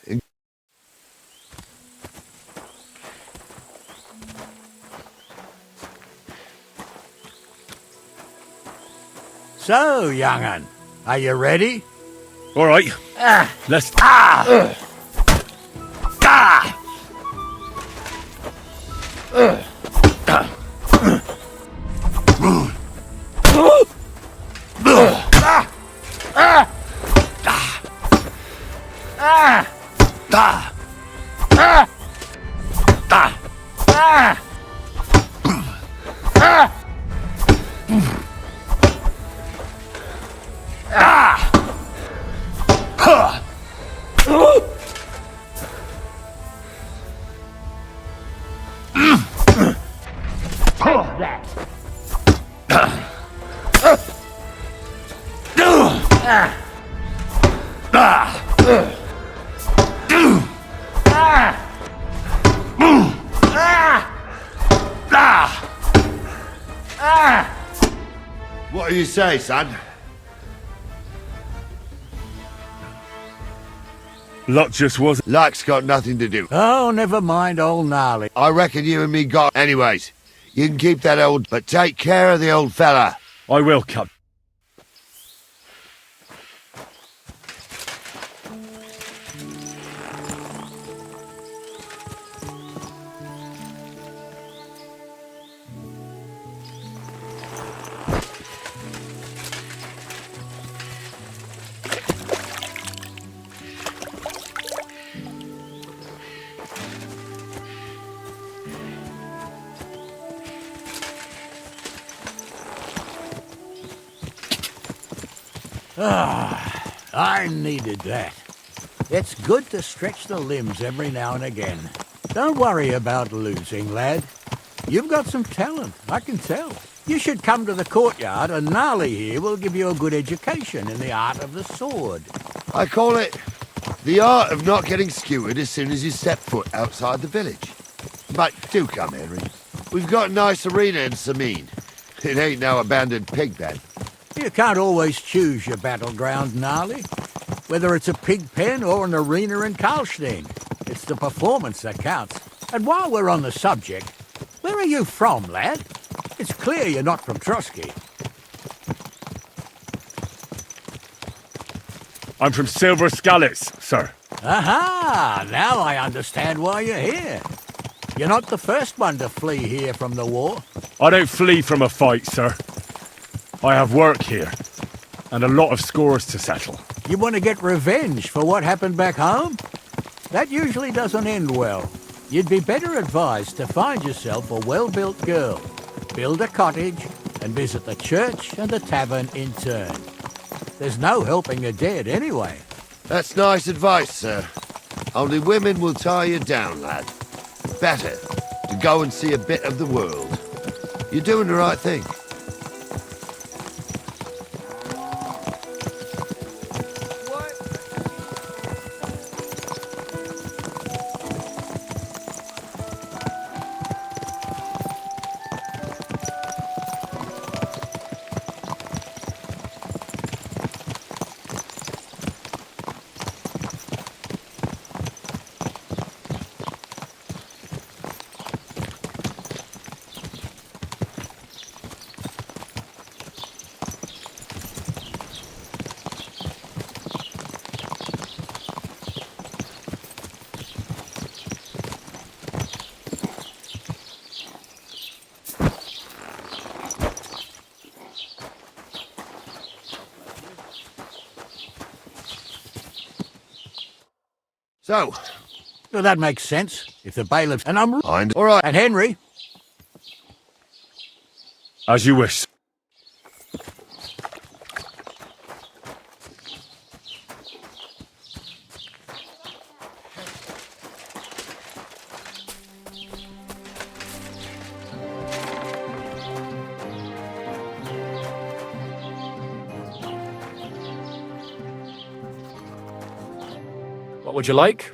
So, young'un, are you ready? All right. Let's... What do you say, son? Lot just wasn't... Luck's got nothing to do. Oh, never mind old Gnarly. I reckon you and me got... Anyways, you can keep that old... But take care of the old fella. I will, Captain. I needed that. It's good to stretch the limbs every now and again. Don't worry about losing, lad. You've got some talent, I can tell. You should come to the courtyard and Gnarly here will give you a good education in the art of the sword. I call it the art of not getting skewered as soon as you step foot outside the village. But do come, Henry. We've got a nice arena in Sameen. It ain't no abandoned pig pen. You can't always choose your battleground, Gnarly. Whether it's a pig pen or an arena in Karlstein, it's the performance that counts. And while we're on the subject, where are you from, lad? It's clear you're not from Trotsky. I'm from Silver Scallops, sir. Aha! Now I understand why you're here. You're not the first one to flee here from the war. I don't flee from a fight, sir. I have work here, and a lot of scores to settle. You want to get revenge for what happened back home? That usually doesn't end well. You'd be better advised to find yourself a well-built girl, build a cottage, and visit the church and the tavern in turn. There's no helping the dead anyway. That's nice advice, sir. Only women will tie you down, lad. Better to go and see a bit of the world. You're doing the right thing. So, Well, that makes sense. If the bailiffs... And I'm... all right. And Henry... As you wish. What would you like?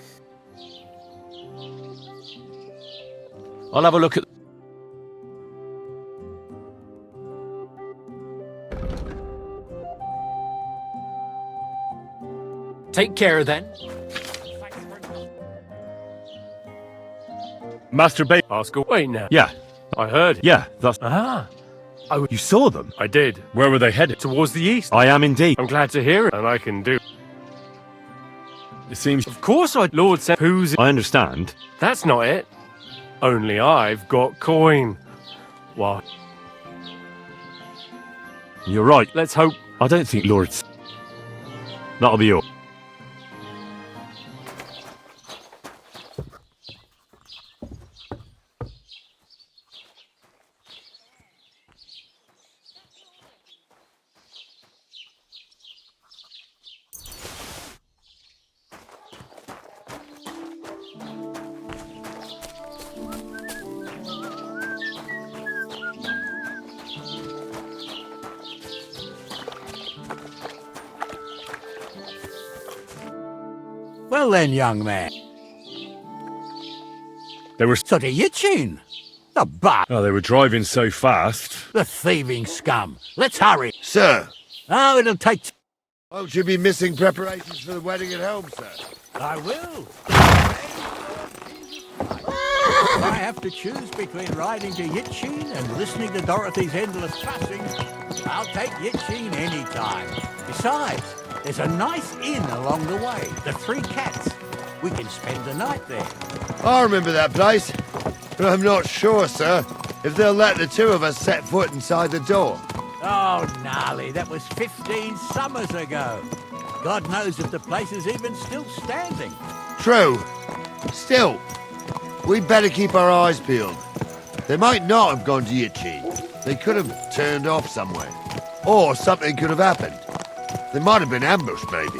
I'll have a look at... Take care then. Masturbate. Ask away now. Yeah, I heard. yeah, that's... Ah, You saw them? I did. Where were they headed? Towards the east. I am indeed. I'm glad to hear it, and I can do. It seems... Of course I... Lord said who's... I understand. That's not it. Only I've got coin. What? You're right. Let's hope. I don't think Lord's... That'll be all. Well then, young man. They were... So to your chin. The butt. Oh, they were driving so fast. The thieving scum. Let's hurry. Sir, Oh, it'll take... won't you be missing preparations for the wedding at home, sir? I will. If I have to choose between riding to Yitchin and listening to Dorothy's endless fussing, I'll take Yitchin any time. Besides, there's a nice inn along the way, the Three Cats. We can spend the night there. I remember that place, but I'm not sure, sir, if they'll let the two of us set foot inside the door. Oh, gnarly, that was 15 summers ago. God knows if the place is even still standing. True. Still, we'd better keep our eyes peeled. They might not have gone to Yichi. They could have turned off somewhere. Or something could have happened. They might have been ambushed, maybe.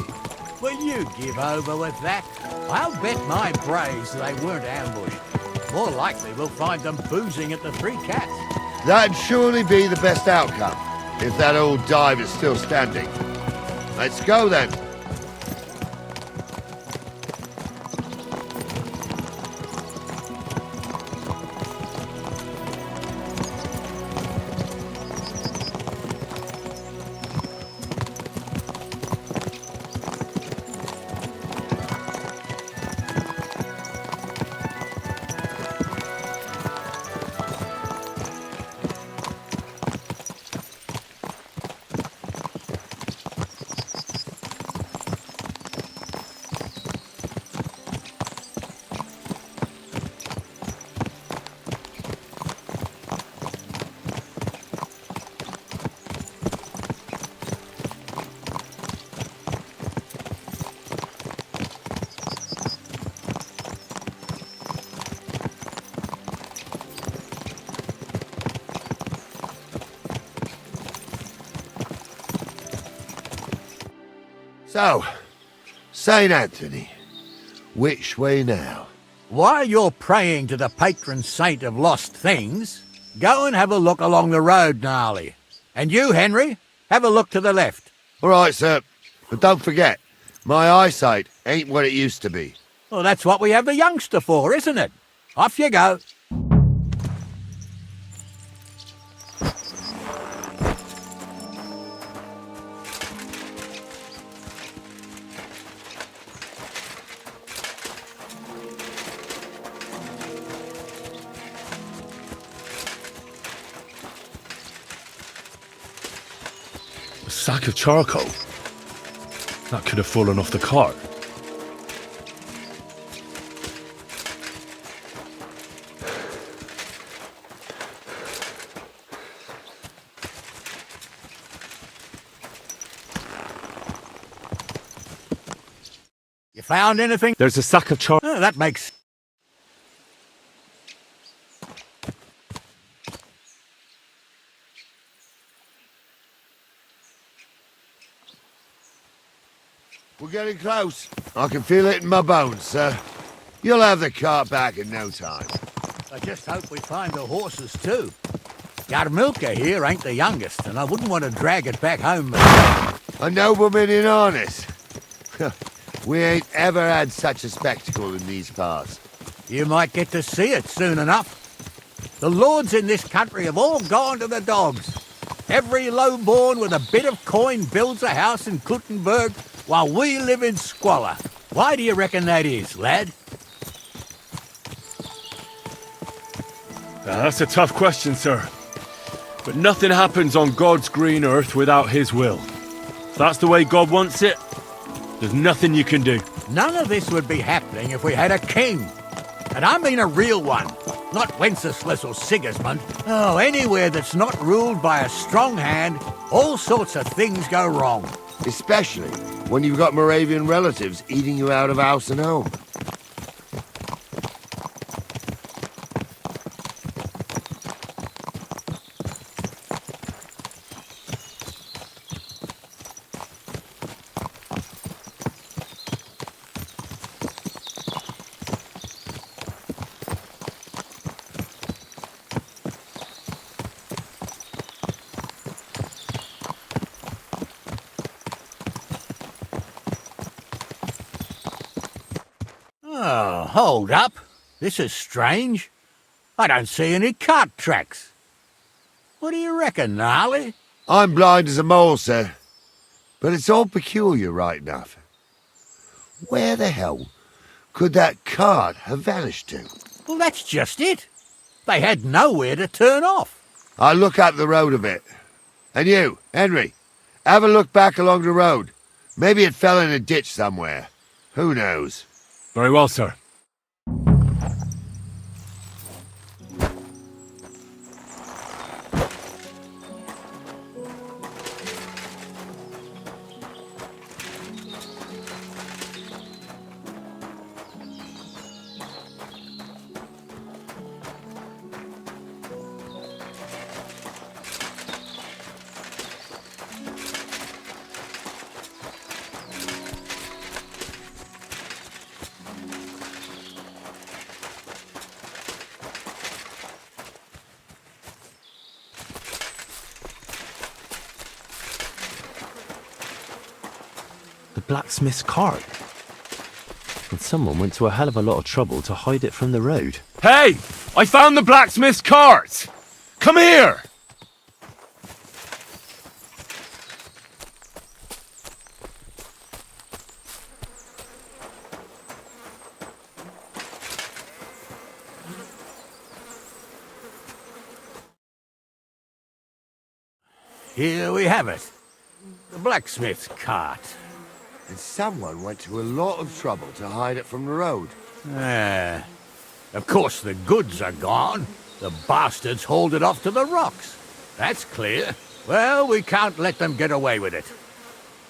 Will you give over with that? I'll bet my brains they weren't ambushed. More likely we'll find them boozing at the Three Cats. That'd surely be the best outcome, if that old dive is still standing. Let's go, then. So, St. Anthony, which way now? While you're praying to the patron saint of lost things, go and have a look along the road, Gnarly. And you, Henry, have a look to the left. All right, sir. But don't forget, my eyesight ain't what it used to be. Well, that's what we have the youngster for, isn't it? Off you go. A sack of charcoal. That could have fallen off the cart. You found anything? There's a sack of charcoal. Oh, that makes... We're getting close. I can feel it in my bones, sir. You'll have the cart back in no time. I just hope we find the horses, too. Yarmilka here ain't the youngest, and I wouldn't want to drag it back home myself. A nobleman in harness. We ain't ever had such a spectacle in these parts. You might get to see it soon enough. The lords in this country have all gone to the dogs. Every lowborn with a bit of coin builds a house in Kuttenberg while we live in squalor. Why do you reckon that is, lad? That's a tough question, sir. But nothing happens on God's green earth without his will. If that's the way God wants it, there's nothing you can do. None of this would be happening if we had a king. And I mean a real one. Not Wenceslas or Sigismund. Oh, anywhere that's not ruled by a strong hand, all sorts of things go wrong. Especially when you've got Moravian relatives eating you out of house and home. Oh, hold up. This is strange. I don't see any cart tracks. What do you reckon, Gnarly? I'm blind as a mole, sir. But it's all peculiar right enough. Where the hell could that cart have vanished to? Well, that's just it. They had nowhere to turn off. I'll look up the road a bit. And you, Henry, have a look back along the road. Maybe it fell in a ditch somewhere. Who knows? Very well, sir. The blacksmith's cart. And someone went to a hell of a lot of trouble to hide it from the road. Hey! I found the blacksmith's cart! Come here! Here we have it. The blacksmith's cart. And someone went to a lot of trouble to hide it from the road. Of course the goods are gone. The bastards hauled it off to the rocks. That's clear. Well, we can't let them get away with it.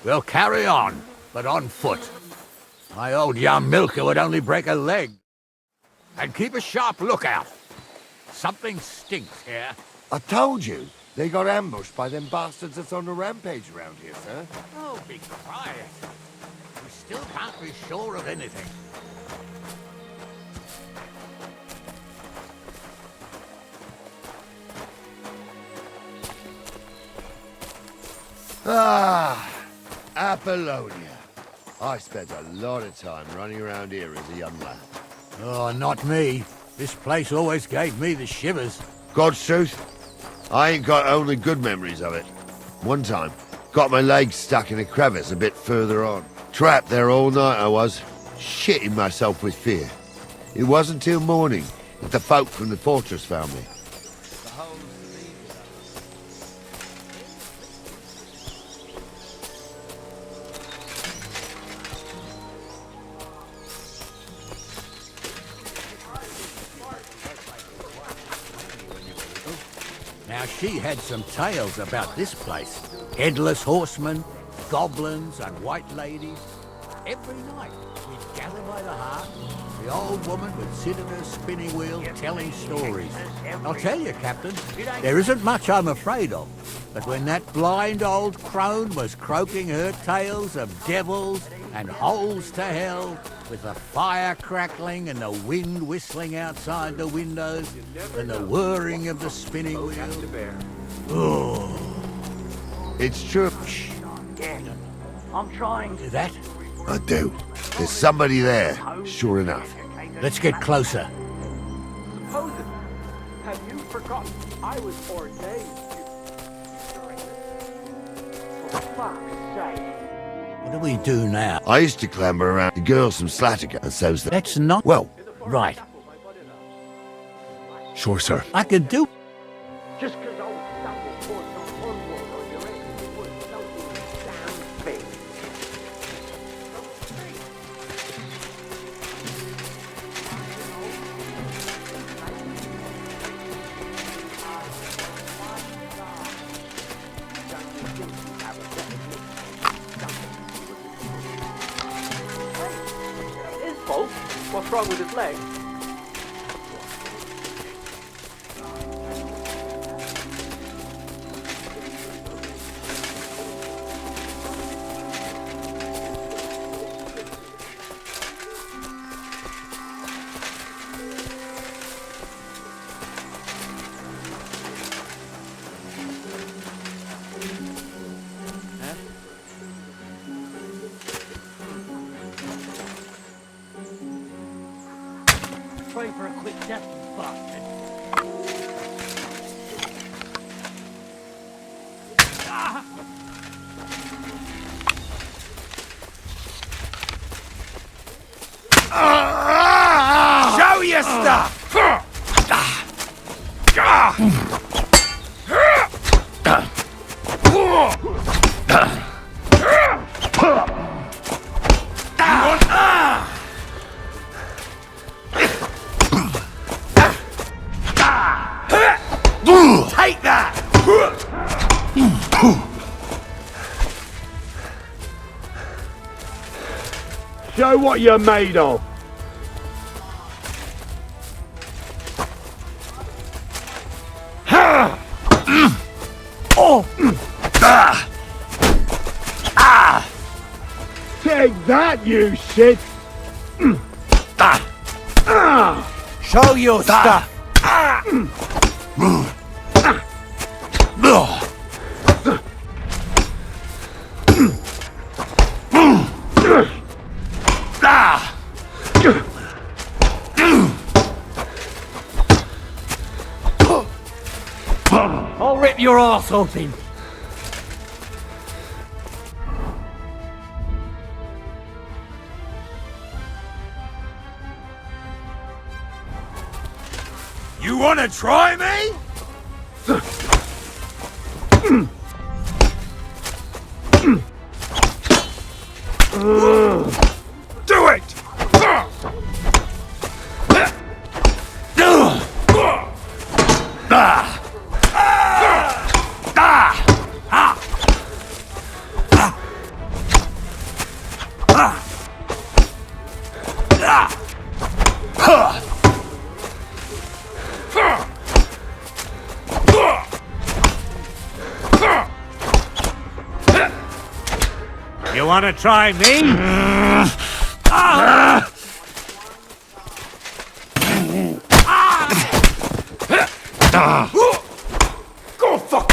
We'll carry on, but on foot. My old Yarmilka would only break a leg. And keep a sharp lookout. Something stinks here. I told you, they got ambushed by them bastards that's on the rampage around here, sir. Oh, be quiet. We still can't be sure of anything. Ah, Apollonia. I spent a lot of time running around here as a young lad. Oh, not me. This place always gave me the shivers. God's truth, I ain't got only good memories of it. One time, got my legs stuck in a crevice a bit further on. Trapped there all night I was, shitting myself with fear. It wasn't till morning that the folk from the fortress found me. Now, she had some tales about this place. Headless horsemen, goblins, and white ladies. Every night, we'd gather by the hearth. The old woman would sit at her spinning wheel telling stories. I'll tell you, Captain, there isn't much I'm afraid of. But when that blind old crone was croaking her tales of devils and holes to hell, with the fire crackling and the wind whistling outside the windows and the whirring of the spinning wheel. Oh. It's true. I'm trying to that. I do. There's somebody there, sure enough. Let's get closer. Have you forgotten I was ordained? For fuck's sake. What do we do now? I used to clamber around the girls from Slattica, and so's the... That's not... Well, Right. Sure, sir. I could do... Just because old Stumble poured some cornwood on your head, you put something damn big. His fault? What's wrong with his leg? Pray for a quick death, you bastard. Show your stuff! Take that! Show what you're made of. Take that, you shit! Show your stuff! I'll rip your arse open. You wanna try me? Do it! You wanna try me? Go fuck!